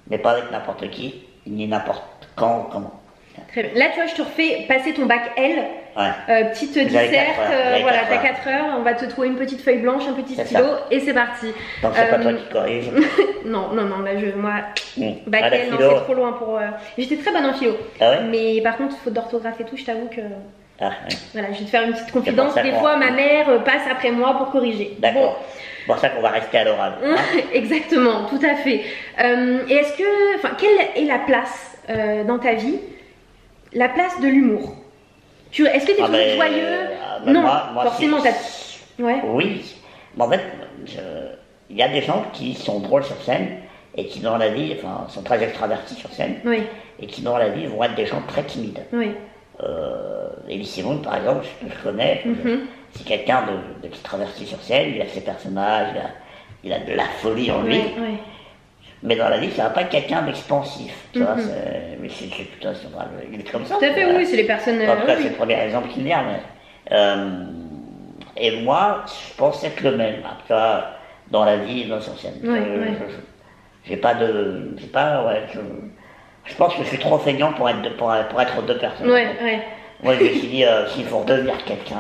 Mais pas avec n'importe qui, ni n'importe quand, comment. Très bien. Là, tu vois, je te refais passer ton bac L. Petite Vous avez disserte, 4 heures, voilà, vous t'as avez 4 heures, on va te trouver une petite feuille blanche, un petit C'est stylo, ça. et c'est parti. Donc, c'est pas toi qui corrige. Non, là, moi, bac Ah, la L, non, philo. c'est trop loin pour... J'étais très bonne en philo. Ah ouais? Mais par contre, faute d'orthographe et tout, je t'avoue que... Ah, ouais. Voilà, je vais te faire une petite confidence. ça Des qu'on- fois, ma mère passe après moi pour corriger. D'accord. C'est pour ça qu'on va rester à l'oral. Bon. Exactement, tout à fait. Et est-ce que... Enfin, quelle est la place dans ta vie? La place de l'humour. Est-ce que tu es toujours joyeux? Non, moi, forcément, t'as... Ouais. Oui. Mais en fait, il y a des gens qui sont drôles sur scène et qui dans la vie, enfin, sont très extravertis sur scène Oui, et qui dans la vie vont être des gens très timides. oui. Elie Semoun, par exemple, que je connais, c'est quelqu'un de extraverti sur scène, il a ses personnages, il a de la folie en lui. Oui, oui. Mais dans la vie, ça va pas être quelqu'un d'expansif. Tu vois, mais putain, il est comme ça. Tout à fait, oui, c'est les personnes... En tout cas, oui. c'est le premier exemple qui me vient. Et moi, je pense être le même, en tout cas, dans la vie et dans sur scène. Oui, J'ai pas de... Je pense que je suis trop feignant pour être deux personnes. Ouais, ouais. Moi, je me suis dit, s'il faut redevenir quelqu'un,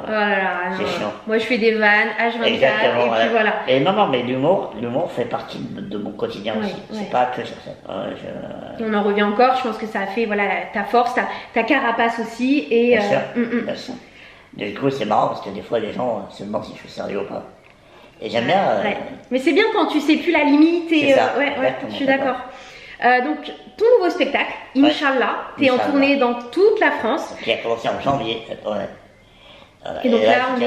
Oh là là, c'est non. chiant. Moi, je fais des vannes, H24, Exactement, et puis voilà. Et non, mais l'humour fait partie de mon quotidien Ouais, aussi. ouais. C'est pas que sur scène. On en revient encore, je pense que ça a fait voilà, ta force, ta carapace aussi. Et, Bien sûr, bien sûr. Du coup, c'est marrant parce que des fois, les gens se demandent si je suis sérieux ou pas. Et j'aime bien. Ouais. Mais c'est bien quand tu sais plus la limite. Et, C'est ça, ouais, exactement, je suis d'accord. Donc, ton nouveau spectacle, Inch'Allah, t'es en Inch'Allah. tournée dans toute la France. Qui a commencé en janvier. Et donc là, on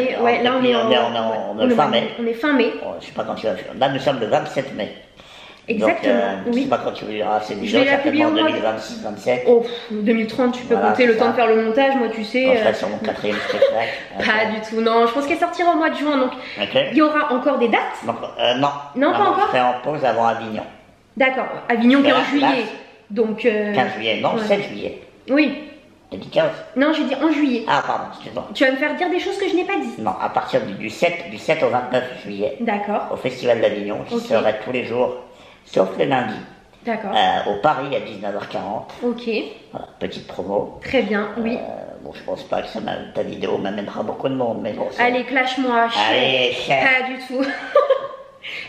est fin mai. On est fin mai. Bon, je sais pas quand tu vas faire. Là, nous sommes le 27 mai. Exactement, Donc, je oui. sais pas quand tu verras ces Je vidéos, vais la publier certainement au en mois de- 2026, 2027. Oh, 2030, tu peux Voilà, compter c'est le temps ça. de faire le montage, moi tu sais. Quand je serai sur mon 4e spectacle. Pas du tout, non. Je pense qu'elle sortira au mois de juin, donc Ok. il y aura encore des dates. Donc, non. Non, pas encore. Je serai en pause avant Avignon. D'accord, Avignon qui est en Là, juillet. Donc. 15 juillet, non, ouais. 7 juillet. Oui. T'as dit 15? Non, j'ai dit en juillet. Ah, pardon, excuse-moi. Tu vas me faire dire des choses que je n'ai pas dit. Non, à partir du 7 au 29 juillet, D'accord, au Festival d'Avignon, je Ok. serai tous les jours, sauf le lundi, d'accord. au Paris à 19h40. Ok, Voilà, petite promo. très bien, oui. Bon, je pense pas que ta vidéo m'amènera beaucoup de monde, mais bon, c'est... Allez, clash-moi. Allez, chef. Pas du tout.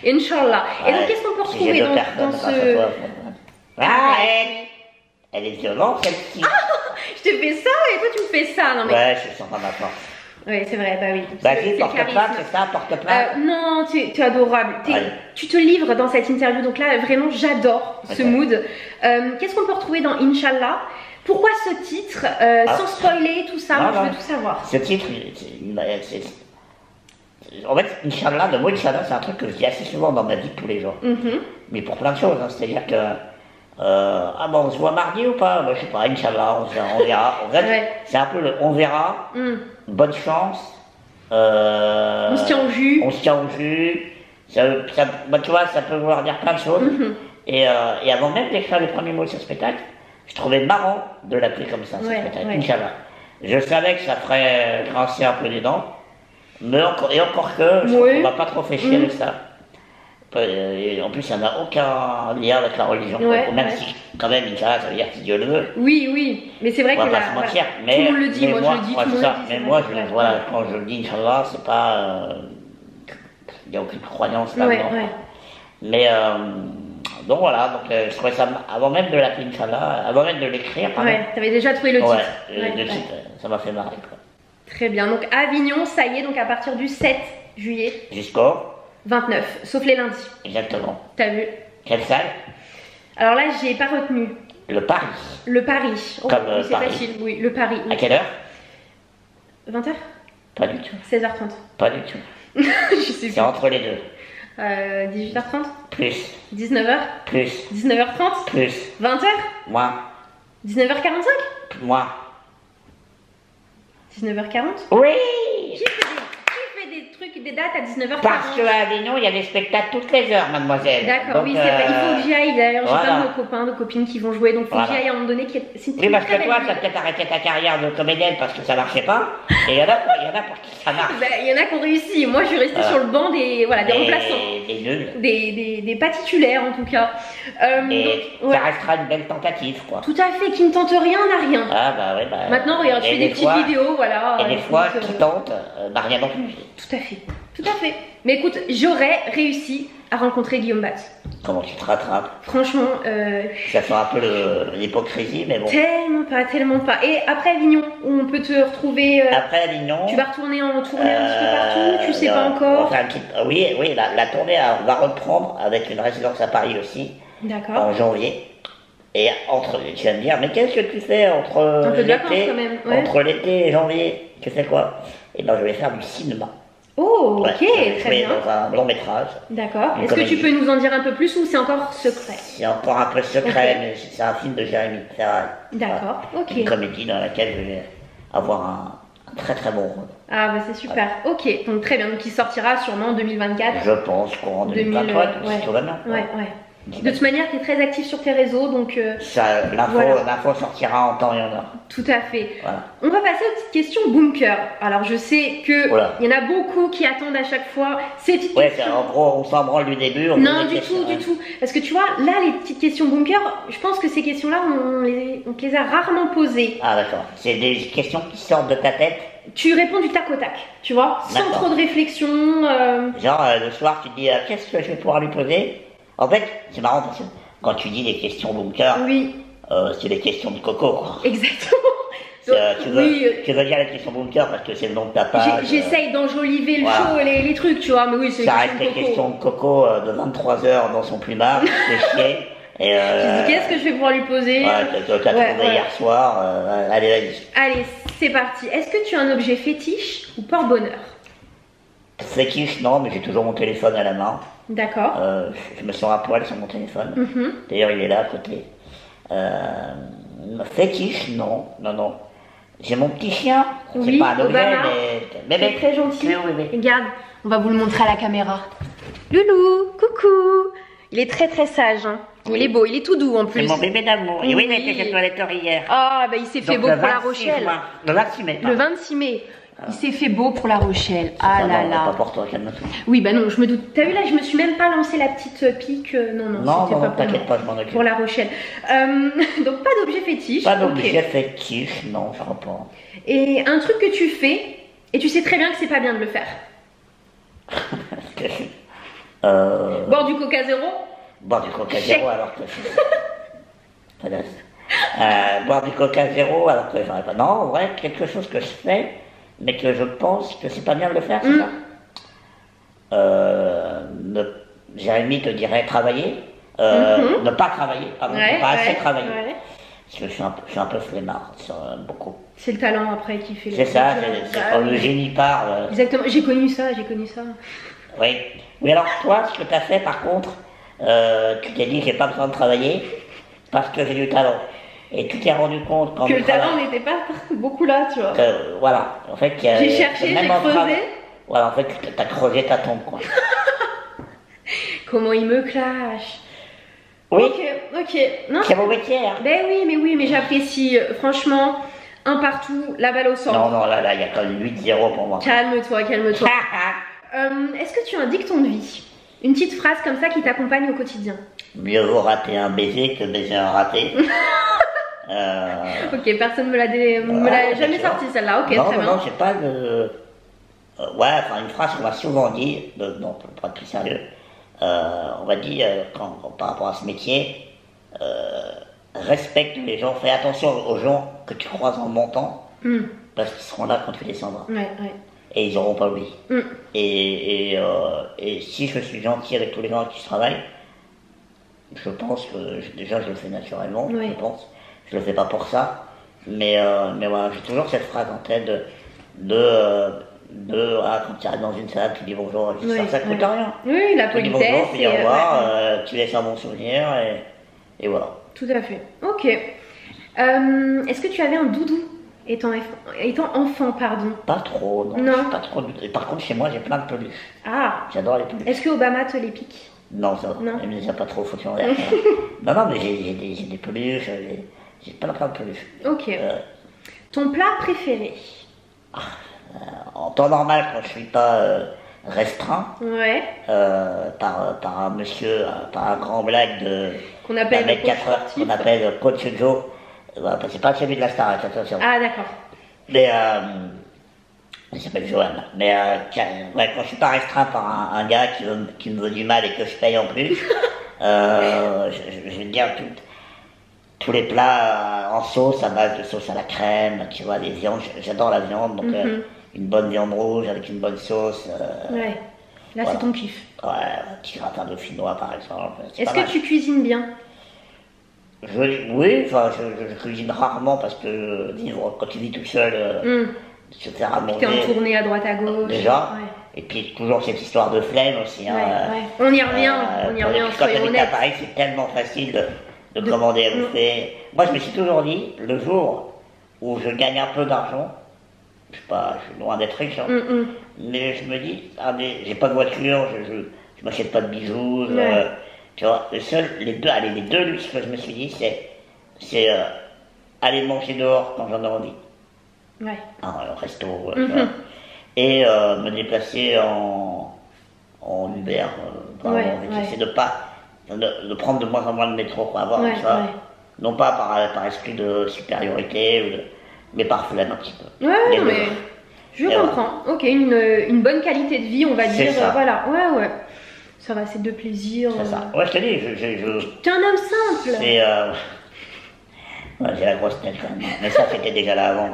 Inch'Allah. Et donc, Ouais, qu'est-ce qu'on peut si retrouver j'ai deux dans personnes ce. grâce à toi, Arrête. Elle est violente, celle-ci. Je te fais ça et toi tu me fais ça. Non mais. Ouais, je sens pas ma force. Oui, c'est vrai, bah oui. Vas-y, C'est le porte charisme. plainte, c'est ça, porte plainte. Non, tu es adorable. Allez. Tu te livres dans cette interview, donc là vraiment j'adore ce Ok. mood. Qu'est-ce qu'on peut retrouver dans Inch'Allah? Pourquoi ce titre sans spoiler tout ça? Non, Moi, je non. veux tout savoir. Ce titre, en fait, Inch'Allah, le mot Inch'Allah, c'est un truc que je dis assez souvent dans ma vie de tous les jours. Mhm. Mais pour plein de choses, hein. C'est-à-dire que. Ah bon, on se voit mardi ou pas? Bah, je sais pas, Inch'Allah, on verra. En fait, Ouais. c'est un peu le on verra, Mm. bonne chance. On se tient au jus. On se tient au jus. Bah, tu vois, ça peut vouloir dire plein de choses. Mhm. Et avant même d'écrire les premiers mots de ce spectacle, je trouvais marrant de l'appeler comme ça, ce Ouais, spectacle, ouais. Inch'Allah. Je savais que ça ferait grincer un peu les dents, mais encore que, je Oui. trouve qu'on m'a pas trop fait chier Mm. avec ça. Et en plus, ça n'a aucun lien avec la religion. Ouais, Même ouais. si, quand même, Inch'Allah, ça veut dire si Dieu le veut. Oui, oui. Mais c'est vrai On que va là, pas se voilà. mentir, Tout mais, le monde le dit, mais moi, je le dis, ouais, tout le c'est monde ça. le dit, Mais c'est moi, vrai. voilà, Ouais. quand je le dis Inch'Allah, c'est pas, il n'y a aucune croyance Ouais, là-dedans. ouais. Mais donc voilà, donc je trouvais ça, avant même de l'appeler Inch'Allah, avant même de l'écrire, pardon, Ouais, t'avais déjà trouvé le titre. ouais, Ouais, le ouais. titre, ça m'a fait marrer quoi. Très bien. Donc Avignon, ça y est, donc à partir du 7 juillet Jusqu'au, 29, sauf les lundis. exactement. T'as vu? Quelle salle? Alors là, j'ai pas retenu. Le Paris. Le Paris. Oh, Comme, oui, c'est Paris. facile, oui. Le Paris. À quelle heure? 20h? Pas du tout. 16h30. Pas du tout. Je sais plus. C'est entre les deux. 18h30? Plus, 19h? plus, 19h30? plus, 20h? moins, 19h45? Moi. 19h40? Oui. Qui fait des trucs, des dates à 19h40? Parce qu'à Avignon, il y a des spectacles toutes les heures, mademoiselle. D'accord, oui, c'est vrai. Il faut que j'y aille. D'ailleurs, j'ai voilà. plein de copains, de copines qui vont jouer, donc il faut que j'y aille à un moment donné. Oui, parce que toi, tu as peut-être arrêté ta carrière de comédienne parce que ça marchait pas. Et il y en a pour qui ça marche. Il y en a qui ont réussi. Moi, je suis restée sur le banc des remplaçants. Des nuls. Des pas titulaires, en tout cas. Et ça restera une belle tentative, quoi. Tout à fait, qui ne tente rien n'a rien. Ah, bah ouais, bah. Maintenant, regarde, je fais des petites vidéos, voilà. Et des fois, qui tente, bah rien non plus. Tout à fait. Tout à fait. Mais écoute, j'aurais réussi à rencontrer Guillaume Batz. Comment tu te rattrapes? Franchement, ça fait un peu l'hypocrisie, mais bon. Tellement pas. Et après Avignon, où on peut te retrouver. Après Avignon. Tu vas retourner en tournée un petit peu partout, tu sais pas encore. Oui, la tournée, on va reprendre avec une résidence à Paris aussi. D'accord. En janvier. Et tu vas me dire, mais qu'est-ce que tu fais entre l'été, entre l'été et janvier? Tu fais quoi? Et ben je vais faire du cinéma. Oh, ok, très bien. Dans un long métrage. D'accord. Est-ce que tu peux nous en dire un peu plus ou c'est encore secret? C'est encore un peu secret, mais c'est un film de Jérémy Ferrari. D'accord, ok. Une comédie dans laquelle je vais avoir un très très bon rôle. Ah bah c'est super, ok, donc très bien, donc il sortira sûrement en 2024. Je pense, courant 2023, si tout va bien. Ouais. De toute manière, tu es très actif sur tes réseaux, donc... L'info sortira en temps et en heure. Tout à fait. Voilà. On va passer aux petites questions bunker. Alors, je sais qu'il y en a beaucoup qui attendent à chaque fois ces petites questions. En gros, on s'en branle du début. Non, du tout. Parce que tu vois, là, les petites questions bunker, je pense que ces questions-là, on te les a rarement posées. Ah, d'accord. C'est des questions qui sortent de ta tête. Tu réponds du tac au tac, tu vois, sans trop de réflexion. Genre, le soir, tu te dis, qu'est-ce que je vais pouvoir lui poser? En fait, c'est marrant parce que quand tu dis des questions bunker, c'est des questions de coco, quoi. Exactement. Tu veux dire les questions bunker parce que c'est le nom de ta page. J'essaye d'enjoliver le show, les trucs, tu vois, mais oui, c'est ça reste des questions de coco de 23 h dans son plumard, c'est chier. Et tu dis, qu'est-ce que je vais pouvoir lui poser? T'as trouvé hier soir, allez, vas-y. Allez, c'est parti. Est-ce que tu as un objet fétiche ou porte-bonheur? Fétiche, non, mais j'ai toujours mon téléphone à la main. D'accord. Je me sens à poil sur mon téléphone. D'ailleurs, il est là à côté. Fétiche, non. J'ai mon petit chien. C'est pas un objet, mais c'est très gentil. Oui. Regarde, on va vous le montrer à la caméra. Loulou, coucou. Il est très très sage. Hein. Il est beau, il est tout doux en plus. C'est mon bébé d'amour. Et oui, il a été chez Toiletteur hier. Ah, bah il s'est fait beau pour La Rochelle. Le 26 mai. Le 26 mai. Il s'est fait beau pour La Rochelle. Ah là là. Pas pour toi, calme-toi. Oui, bah non, je me doute. T'as vu là, je me suis même pas lancé la petite pique. Non, t'inquiète pas, je m'en occupe. Pour La Rochelle. Donc pas d'objet fétiche. Pas d'objet fétiche, non, je crois pas. Et un truc que tu fais, et tu sais très bien que c'est pas bien de le faire. Boire du Coca Zéro. Boire du Coca Zéro alors que boire du Coca Zéro alors que j'aurais pas. Non, en vrai, quelque chose que je fais, mais que je pense que c'est pas bien de le faire, c'est ça. Jérémy te dirait travailler, ne pas travailler, pardon, ne pas assez travailler. Parce que je suis un peu flemmard sur beaucoup. C'est le talent après qui fait. C'est ça, c'est quand le génie parle. Exactement, j'ai connu ça. Oui. Mais alors toi, ce que tu as fait par contre, tu t'es dit j'ai pas besoin de travailler parce que j'ai du talent. Et tu t'es rendu compte quand que le talent n'était pas beaucoup là, tu vois. Voilà, en fait, j'ai cherché, j'ai creusé. Voilà, en fait, t'as creusé ta tombe, quoi. Comment il me clash. Oui. Ok. Non. C'est mon métier, hein. Ben oui, mais j'apprécie. Franchement, un partout, la balle au centre. Non, là, il y a quand même 8-0 pour moi. Calme-toi. Est-ce que tu as un dicton de vie? Une petite phrase comme ça qui t'accompagne au quotidien? Mieux vaut rater un baiser que baiser un raté. Ok, personne me l'a jamais sorti celle-là. Ok, très bien. Non, j'ai pas de... une phrase qu'on m'a souvent dit, non, pour être plus sérieux, on va dire, par rapport à ce métier, respecte les gens, fais attention aux gens que tu croises en montant, parce qu'ils seront là quand tu descendras. Ouais. Et ils n'auront pas oublié. Et si je suis gentil avec tous les gens avec qui je travaille, je pense que déjà je le fais naturellement, je pense. Je le fais pas pour ça, mais voilà, j'ai toujours cette phrase en tête quand tu arrives dans une salle, tu dis bonjour, ça coûte rien. Oui, la politesse. Tu dis bonjour, tu dis au revoir, tu laisses un bon souvenir, et voilà. Tout à fait. Ok. Est-ce que tu avais un doudou étant enfant, pardon? Pas trop, non. Non. Je suis pas trop... Et par contre, chez moi, j'ai plein de peluches. Ah. J'adore les peluches. Est-ce que Obama te les pique? Non, ça va. Non. Elle me dit, pas trop, faut que tu en aies. Non, mais j'ai des peluches, j'ai plein de peluches. Ok. Ton plat préféré? En temps normal, quand je suis pas restreint Ouais. par un monsieur, par un grand blague de Qu'on appelle le coach 4 heures, sportif. qu'on appelle Coach Joe. C'est pas celui de la star, attention. Ah, d'accord. Mais il s'appelle Johan. Mais ouais, quand je suis pas restreint par un gars qui me veut du mal et que je paye en plus, je vais te dire tous les plats en sauce, à base de sauce à la crème, tu vois, les viandes, j'adore la viande, donc une bonne viande rouge avec une bonne sauce. Ouais, là voilà. c'est ton kiff. Ouais, un petit gratin dauphinois par exemple. Est-ce que tu cuisines bien? Oui, enfin, je cuisine rarement parce que vivre, quand tu vis tout seul, se faire à manger. T'es en tournée à droite à gauche. Déjà. Ouais. Et puis toujours cette histoire de flemme aussi. Hein, ouais. On y revient, quand soyons t'habites à honnêtes. Paris, c'est tellement facile de commander à bouffer. Moi, je me suis toujours dit, le jour où je gagne un peu d'argent, je suis loin d'être riche, hein, mais je me dis, j'ai pas de voiture, je m'achète pas de bijoux, tu vois, les deux luxes que je me suis dit, c'est aller manger dehors quand j'en ai envie. Ouais. Un resto, tu vois, et me déplacer en Uber, j'essaie de prendre de moins en moins de métro, quoi, avoir ça. Non pas par esprit de supériorité, mais par flemme un petit peu. Ouais, non, mais je comprends. Voilà. Ok, une bonne qualité de vie, on va dire. Ça. Voilà, ouais. Ça va, c'est de plaisir. C'est ça. Ouais, je te dis, T'es un homme simple. C'est ouais, j'ai la grosse tête quand même. Mais ça, c'était déjà là avant.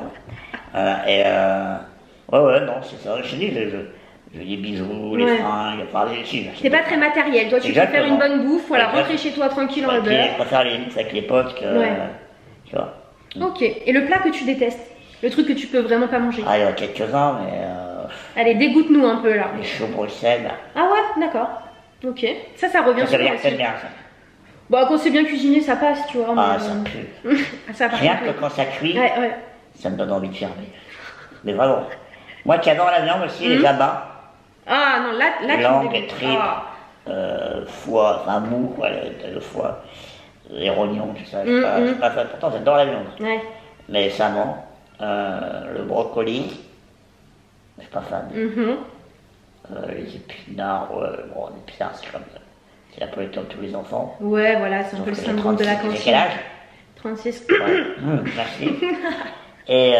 Et ouais, non, c'est ça. Je te dis, je dis bijoux, les fringues, enfin, c'est pas très matériel. Toi, tu préfères une bonne bouffe, voilà, rentrer chez toi tranquille en Uber. Je préfère les bouffer avec les potes que. Tu vois. Ok. Et le plat que tu détestes? Le truc que tu peux vraiment pas manger? Ah, il y en a quelques-uns, mais. Allez, dégoûte-nous un peu là. Les choux Bruxelles. Ah ouais, d'accord. Ok. Ça revient ça veut dire aussi. que c'est bien ça. Bon, quand c'est bien cuisiné, ça passe, tu vois. Ah, ça pue. Ça rien que quand ça cuit, ça me donne envie de gerber. Mais vraiment. Moi qui adore la viande aussi, les abats. Ah non, là langue, tripes, foie, enfin mou, quoi, le foie, les rognons, tout ça. Je sais pas, pourtant j'adore la viande. Ouais. Mais récemment, le brocoli, je suis pas fan. Les épinards, bon, les épinards c'est la politique de tous les enfants. Ouais, voilà, c'est un peu le syndrome de la cantine. Quel âge? 36. Ouais. Merci. Et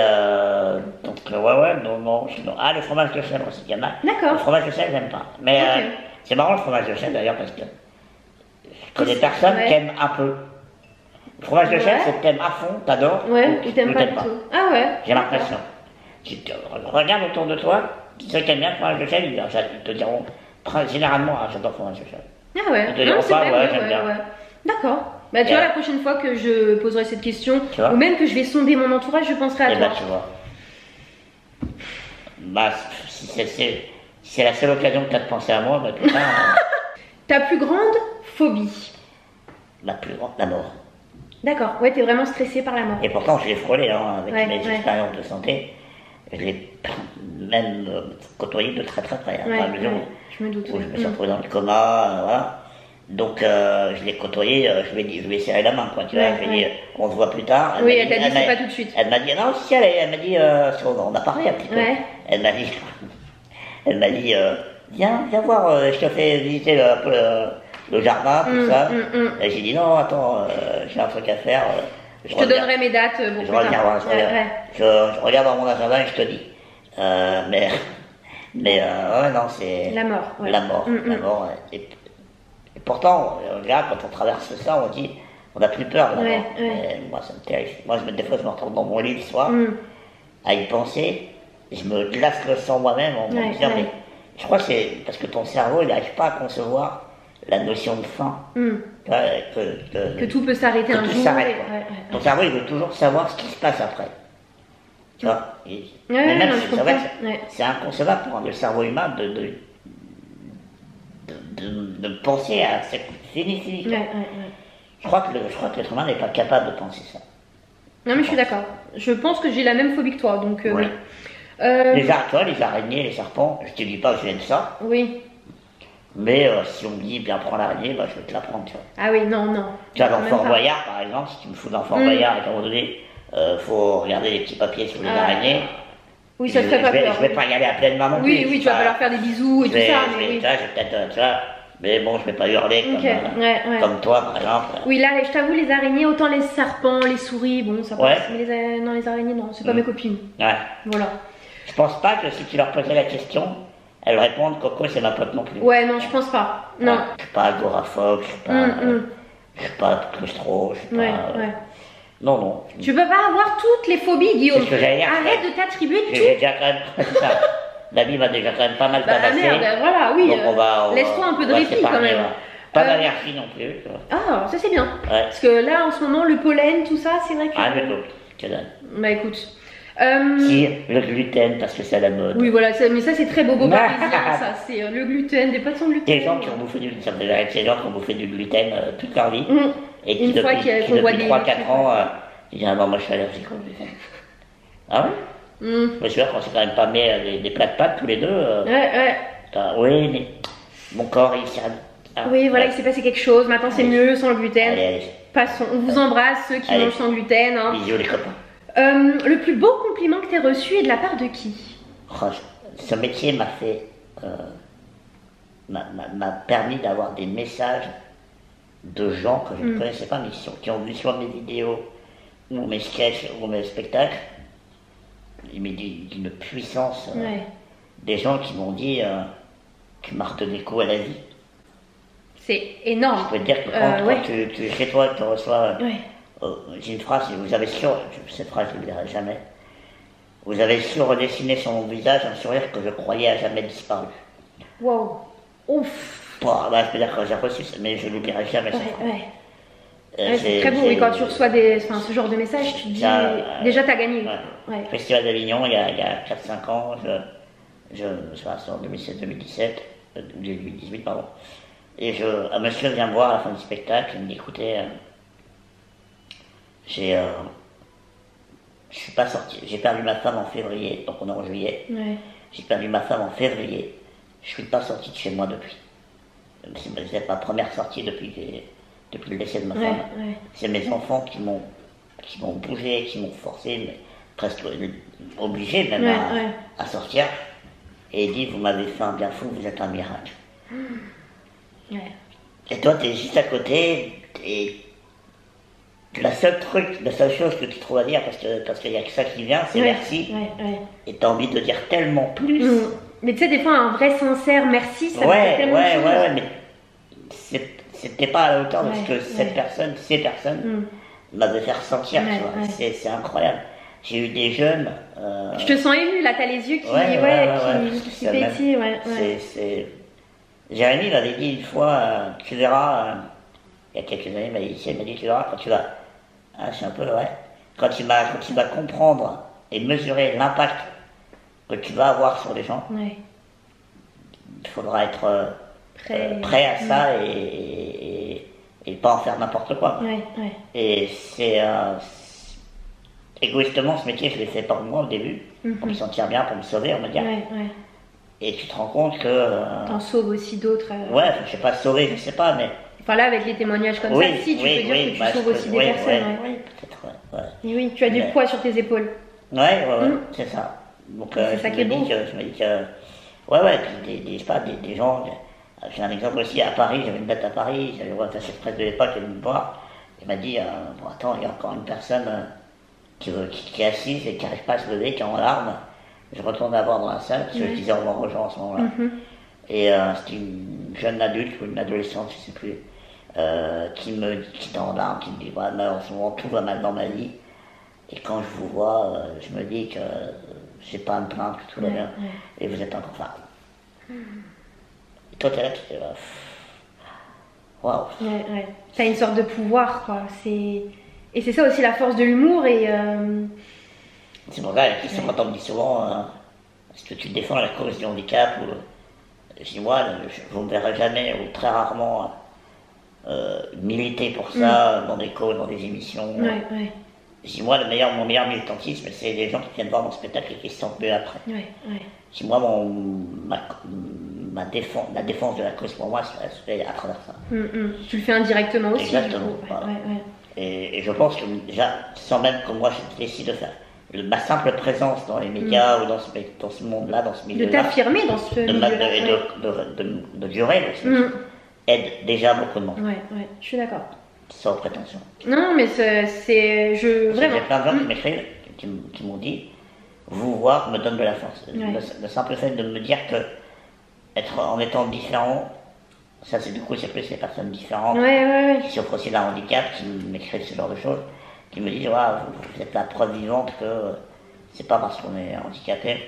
donc, ouais, non. Ah, le fromage de chèvre aussi, il y en a. D'accord. Le fromage de chèvre, j'aime pas. Mais c'est marrant le fromage de chèvre d'ailleurs, parce que je connais personne qui aime un peu. Le fromage de chèvre, c'est que t'aimes à fond, t'adores. Ouais, ou t'aimes pas du tout. Ah ouais. J'ai l'impression. Si tu regardes autour de toi, ceux qui aiment bien le fromage de chèvre, ils te diront généralement, j'adore le fromage de chèvre. Ah ouais. Ils te diront pas, j'aime bien. D'accord. Bah tu vois, la prochaine fois que je poserai cette question, ou même que je vais sonder mon entourage, je penserai à toi. Bah tu vois. Bah si c'est la seule occasion que tu as de penser à moi, bah putain. Ta plus grande phobie? La plus grande, la mort. D'accord, ouais, t'es vraiment stressé par la mort. Et pourtant je l'ai frôlé avec mes expériences de santé. Je l'ai même côtoyé de très près, à la mesure je me doute. Où je me suis retrouvé dans le coma, voilà. Donc je l'ai côtoyé, je lui ai serré la main, quoi, tu vois, je lui ai dit, on se voit plus tard. Elle t'a dit c'est pas tout de suite. Elle m'a dit, non, si, elle m'a dit, on a parlé un petit peu. Elle m'a dit, viens voir, je te fais visiter un peu le jardin, tout ça. Et j'ai dit, non, attends, j'ai un truc à faire. Je te donnerai mes dates. Je regarde dans mon agenda et je te dis. Mais ouais, non, c'est. La mort. Ouais. La mort. Et pourtant, là, quand on traverse ça, on dit, on n'a plus peur de la mort. Mais moi, ça me terrifie. Moi, des fois, je me retrouve dans mon lit le soir, à y penser, et je me glace le sang moi-même en me disant, mais je crois que c'est parce que ton cerveau, il n'arrive pas à concevoir la notion de fin. Que tout peut s'arrêter un jour. Ton cerveau, il veut toujours savoir ce qui se passe après. Tu vois, c'est inconcevable pour le cerveau humain de penser à cette fini. Je crois que l'être humain n'est pas capable de penser ça. Non mais je suis d'accord. Je pense que j'ai la même phobie que toi, donc Ouais. oui. Les araignées, les serpents, je te dis pas que j'aime ça, Oui. mais si on me dit bien prends l'araignée, bah, je vais te la prendre, tu vois. Ah oui, non, non. Tu vois, Quand dans même Fort pas. Boyard, par exemple, si tu me fous dans Fort Boyard et qu'à un moment donné, faut regarder les petits papiers sur les Ah. araignées, Oui, ça te ferait pas peur. je vais pas y aller à pleine main non plus. Oui, oui, tu vas pas leur faire des bisous et je tout vais, ça, je mais vais, oui. tu vois, je vais peut-être, tu vois, mais bon, je vais pas hurler Ok, ouais. comme toi, par exemple. Oui, là, je t'avoue, les araignées, autant les serpents, les souris, bon, ça Ouais. passe. Mais non, les araignées, non, c'est pas mes copines. Ouais. Voilà. Je pense pas que si tu leur posais la question, elles répondent Coco, c'est ma pote non plus. Ouais, non, je pense pas. Non. Ouais. Je suis pas agoraphobe, je suis pas claustro, je suis Ouais, pas. ouais. Non, non. Tu peux pas avoir toutes les phobies, Guillaume. C'est ce que j'allais dire, Arrête ouais. de t'attribuer J'ai tout. déjà quand même. Ça. La vie m'a déjà quand même pas mal Bah tabassé. merde, voilà, oui. Donc Laisse-toi un peu de on va répit quand s'épargner, même. ouais. Pas d'allergie non plus. Tu vois. Ah, ça c'est bien. Ouais. Parce que là, en ce moment, le pollen, tout ça, c'est vrai que. Ah, mais tout. Que dalle. Bah écoute. Si, le gluten, parce que c'est à la mode. Oui, voilà, mais ça c'est très bobo parisien, ça. C'est le gluten, des pâtes sans gluten. Des gens qui ont bouffé du gluten, toute leur vie. Et qui Une fois qu'on voit depuis des 3-4 trucs, ans, ils disent ah non, moi je suis allergique au gluten. Ah ouais? Je me souviens qu'on s'est quand même pas mis des plats de pâtes tous les deux. Ouais. Oui, mais mon corps il s'est. Oui, voilà, il s'est passé quelque chose. Maintenant c'est mieux sans le gluten. Allez. Passons. On vous embrasse, ceux qui Allez. mangent sans gluten. Hein. Bisous les copains. Le plus beau compliment que tu as reçu est de la part de qui? Oh, ce métier m'a fait. M'a permis d'avoir des messages de gens que je ne connaissais pas, mais qui ont vu soit mes vidéos, ou mes sketchs, ou mes spectacles, mais d'une puissance. Ouais. Des gens qui m'ont dit tu m'as redonné coup à la vie. C'est énorme. Je peux te dire que quand ouais. tu es chez toi, tu reçois. Ouais. J'ai une phrase, vous avez cette phrase je ne l'oublierai jamais. Vous avez su redessiner sur mon visage un sourire que je croyais à jamais disparu. Wow. Ouf. Bon, bah, je peux dire que j'ai reçu ça, mais je n'oublierai jamais cette phrase. Ouais. C'est très beau, et quand tu reçois ce genre de message, tu te dis déjà t'as gagné. Ouais. Festival d'Avignon, il y a 4-5 ans, c'est en 2016-2017, 2018 pardon, et un monsieur vient me voir à la fin du spectacle, il me dit écoutez, je suis pas sorti, j'ai perdu ma femme en février, donc on est en juillet, j'ai perdu ma femme en février, je suis pas sorti de chez moi depuis. C'est ma première sortie depuis le décès de ma femme. C'est mes enfants qui m'ont bougé, qui m'ont forcé, mais presque obligé même à sortir. Et il dit, vous m'avez fait un bien fou, vous êtes un miracle. Et toi, tu es juste à côté, et la seule chose que tu trouves à dire, parce qu'il n'y a que ça qui vient, c'est merci. Et tu as envie de dire tellement plus. Mais tu sais, des fois, un vrai sincère merci, ça veut dire tellement de choses. Mais c'était pas à la hauteur de ce que ces personnes m'avaient fait ressentir. C'est incroyable. J'ai eu des jeunes. Je te sens ému, là, t'as les yeux qui pétillent. Jérémy m'avait dit une fois, tu verras, il y a quelques années, il m'a dit, tu verras quand tu vas. Ah, c'est un peu vrai. Quand tu vas comprendre et mesurer l'impact que tu vas avoir sur les gens, il faudra être prêt à ça et pas en faire n'importe quoi. Et c'est égoïstement, ce métier, je l'ai fait pour moi au début, pour me sentir bien, pour me sauver, on va dire. Et tu te rends compte que. T'en sauves aussi d'autres. Ouais, je sais pas sauver, je sais pas, mais. Enfin là, avec les témoignages comme ça, si tu peux dire que tu sauves aussi des personnes. Oui, peut-être, Et oui, tu as du poids sur tes épaules. C'est ça. Donc c'est ça qui est beau. Je me dis que. Ouais, puis je sais pas, des gens. J'ai un exemple aussi à Paris, j'avais une date à Paris, j'avais un attaché de presse de l'époque qui est venu me voir. Il m'a dit bon, attends, il y a encore une personne qui est assise et qui n'arrive pas à se lever, qui est en larmes. Je retourne la voir dans la salle, parce que je disais au revoir aux gens en ce moment-là. Et c'était une jeune adulte ou une adolescente, je sais plus, qui était en larmes, qui me dit voilà, en ce moment tout va mal dans ma vie. Et quand je vous vois, je me dis que j'ai pas à me plaindre, que tout va bien. Et vous êtes encore femme. Et toi, t'es là, tu fais waouh. T'as une sorte de pouvoir, quoi. Et c'est ça aussi la force de l'humour. Et c'est pour ça, la question, quand on me dit souvent est-ce que tu défends la cause du handicap ou. Je dis moi, je ne me verrai jamais ou très rarement militer pour ça dans des causes, dans des émissions. Si moi, mon meilleur militantisme, c'est les gens qui viennent voir mon spectacle et qui se sentent mieux après. Ouais, ouais. Si moi, la défense de la cause pour moi, ça se fait à travers ça. Tu le fais indirectement aussi. Exactement. Du coup. Voilà. Ouais. Et je pense que déjà, sans même que moi je décide de faire, ma simple présence dans les médias ou dans ce monde-là, dans ce milieu-là, de t'affirmer dans ce milieu-là. de durer aussi, aide déjà beaucoup de monde. Ouais, je suis d'accord. Sans prétention. Non, mais c'est vraiment. J'ai plein de gens qui m'écrivent, qui m'ont dit, vous voir me donne de la force. Le simple fait de me dire que en étant différent, ça c'est du coup c'est plus les personnes différentes qui souffrent aussi d'un handicap, qui m'écrivent ce genre de choses, qui me disent vous êtes la preuve vivante que c'est pas parce qu'on est handicapé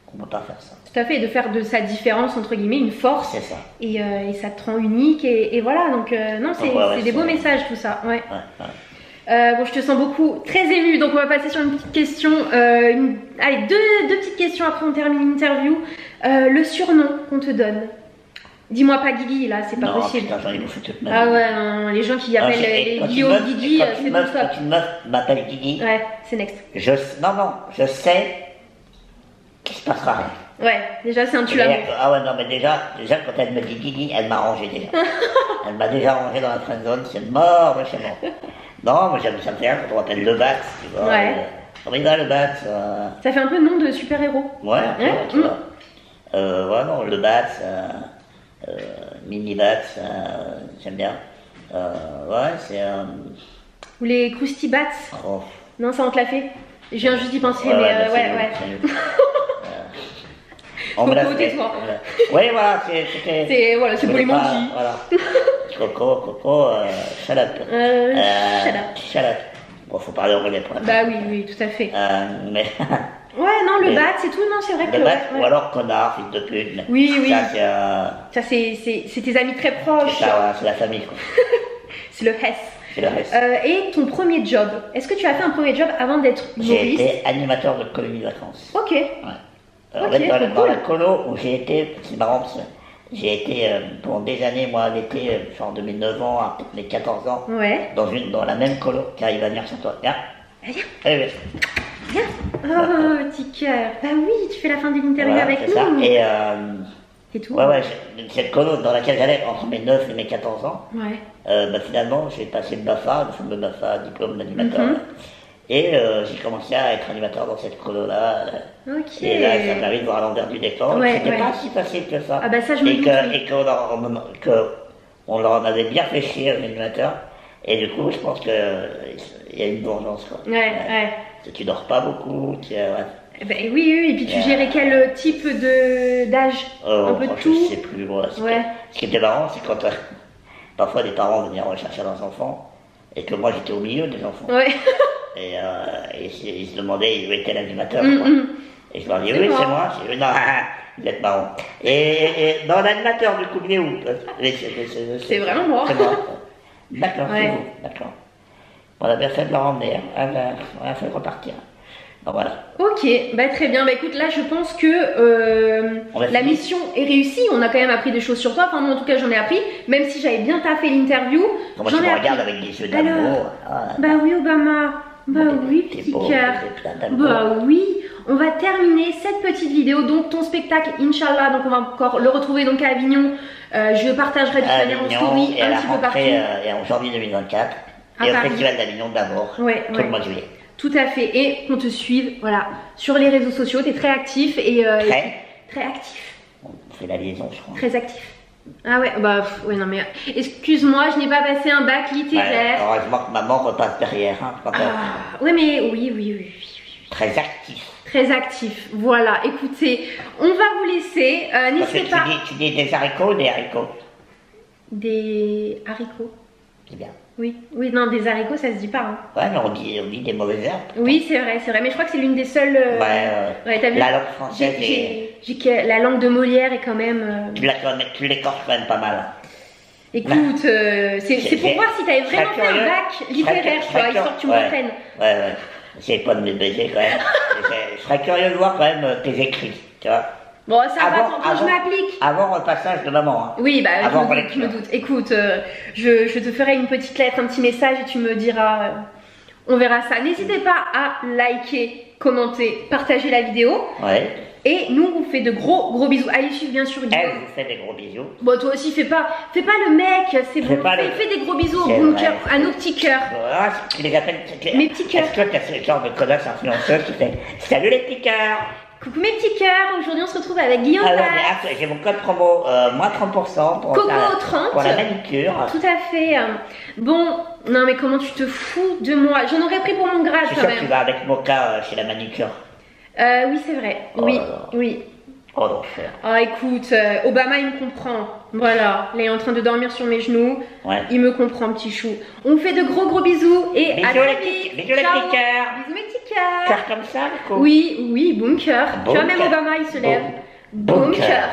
qu'on peut pas faire ça. Tout à fait, de faire de sa différence entre guillemets une force. C'est ça. Et ça te rend unique et voilà, donc non, c'est des beaux messages tout ça. Ouais. Bon, je te sens beaucoup très émue, donc on va passer sur une petite question. Allez, deux petites questions après on termine l'interview. Le surnom qu'on te donne. Dis-moi pas Guigui là, c'est pas possible. Putain, j'en ai bouffé toute ma vie. Ah ouais, non, les gens qui appellent les Guillaume Guigui, c'est bon ça. Quand une meuf m'appelle Guigui, ouais, c'est next. Je sais qu'il se passera rien. Ouais, déjà c'est un tue-l'amour. Ah ouais, non, mais déjà quand elle me dit Guigui, elle m'a rangé déjà. Elle m'a déjà rangé dans la friend zone, c'est mort de chez moi. Non, moi ça me fait rire quand on m'appelle le Bat, tu vois. Ouais. Comment il va le Bat Ça fait un peu nom de super-héros. Ouais, tu vois. Ouais, non, le Bat, Mini Bat, j'aime bien. Ouais, c'est. Ou les Krusty Bats. Oh. Non, ça on te l'a fait. Je viens juste d'y penser, mais ouais. On me l'a Coco, fait. tais-toi. Oui, voilà, c'est pour les monkeys. Voilà. Coco, shut up. Shut up. Bon, faut parler anglais pour la Bah oui, tout à fait. Mais. Ouais, non, le Bat, c'est tout, non, c'est vrai que. Le Bat, ou alors connard, fils de pute. Oui. Ça, c'est tes amis très proches. C'est ça, voilà, c'est la famille, quoi. C'est le Hess. C'est le Hess. Et ton premier job, est-ce que tu as fait un premier job avant d'être humoriste? J'ai été animateur de colonie de vacances. Ok. Ouais. En fait, dans la colo où j'ai été, c'est marrant parce que j'ai été pendant des années, moi, l'été, genre de mes 9 ans à mes 14 ans, dans la même colo qui arrive à venir sur toi. Viens. Allez, viens. Oh, petit cœur. Bah oui, tu fais la fin de l'interview avec nous. Ça. Et tout. Ouais, cette colo dans laquelle j'allais entre mes 9 et mes 14 ans, bah, finalement, j'ai passé le BAFA, le fameux BAFA, diplôme d'animateur. Et j'ai commencé à être animateur dans cette colo-là. Ok. Et là, ça m'a permis de voir l'envers du décor. C'était pas si facile que ça. Ah bah ça, je me doute. Et qu'on leur en avait bien fait chier aux animateurs. Et du coup, je pense qu'il y a une vengeance, quoi. Ouais. Tu dors pas beaucoup, Ben oui, et puis tu gérais quel type d'âge? Un peu de tout? Je sais plus, voilà. Ce qui était marrant, c'est quand parfois des parents venaient rechercher leurs enfants et que moi j'étais au milieu des enfants. Ouais. Et ils se demandaient où était l'animateur. Et je leur dis oui, c'est moi. Je dis non, vous êtes marrant. Et dans l'animateur du coup, il est où? C'est vraiment moi. C'est moi. D'accord, c'est vous. D'accord. On a bien fait de leur emmener. On a fait repartir. Donc voilà. Ok, bah très bien. Bah écoute, là je pense que la mission est réussie. On a quand même appris des choses sur toi. Enfin, moi en tout cas j'en ai appris. Même si j'avais bien taffé l'interview. Moi tu me regardes avec des yeux d'amour. Bah oui, Obama. Bah oui, petit cœur. Bah oui. On va terminer cette petite vidéo. Donc ton spectacle, Inch'Allah. Donc on va encore le retrouver donc à Avignon. Je partagerai de toute manière en story un petit peu partout. Et en janvier 2024. Et au Festival d'Avignon d'abord. Tout le mois de juillet. Tout à fait, et qu'on te suive, voilà, sur les réseaux sociaux, tu es très actif et très actif. On fait la liaison, je crois. Très actif. Ah ouais, bah ouais, non mais excuse-moi, je n'ai pas passé un bac littéraire. Heureusement que maman repasse derrière. Ouais, mais oui. Très actif. Très actif, voilà. Écoutez, on va vous laisser. N'hésitez pas. Tu dis des haricots ou des haricots? Des haricots. C'est bien. Oui, non, des haricots, ça se dit pas. Hein. Ouais, mais on dit des mauvaises herbes. Oui, c'est vrai, mais je crois que c'est l'une des seules. T'as vu, la langue française la langue de Molière est quand même. Tu l'écorches quand même pas mal. Écoute, c'est pour voir si t'avais vraiment fait un bac littéraire, tu vois, histoire que tu me reprennes. Ouais. J'essaie pas de me baiser quand même. Je serais curieux de voir quand même tes écrits, tu vois. Bon, ça va, tant pis, je m'applique. Avant le passage de maman. Hein. Oui, bah, je me doute. Écoute, je te ferai une petite lettre, un petit message et tu me diras On verra ça. N'hésitez pas à liker, commenter, partager la vidéo. Ouais. Et nous, on vous fait de gros bisous. Allez suivre bien sûr Guillaume. Elle vous fait des gros bisous. Bon, toi aussi, fais pas le mec, c'est bon. Fais des gros bisous au bunker, à nos petits cœurs. Voilà, tu les appelles mes petits cœurs. Est-ce que tu as ce genre de connasse influenceuse qui fait salut les petits cœurs? Coucou mes petits cœurs, aujourd'hui on se retrouve avec Guillaume. Alors, j'ai mon code promo, moins 30% pour, pour la manicure. Tout à fait. Bon, non mais comment tu te fous de moi? J'en aurais pris pour mon grade quand même. Je suis sûr que tu vas avec Mocha chez la manicure. Oui, c'est vrai. Oui, oui. Oh l'enfer. Ah écoute, Obama il me comprend. Voilà, il est en train de dormir sur mes genoux. Ouais. Il me comprend, petit chou. On vous fait de gros bisous et bisous à très vite. Bisous les petits cœurs. Bisous mes petits cœurs. Cœur comme ça, du coup. Oui, bunker. Tu vois, même Obama il se lève. Bunker.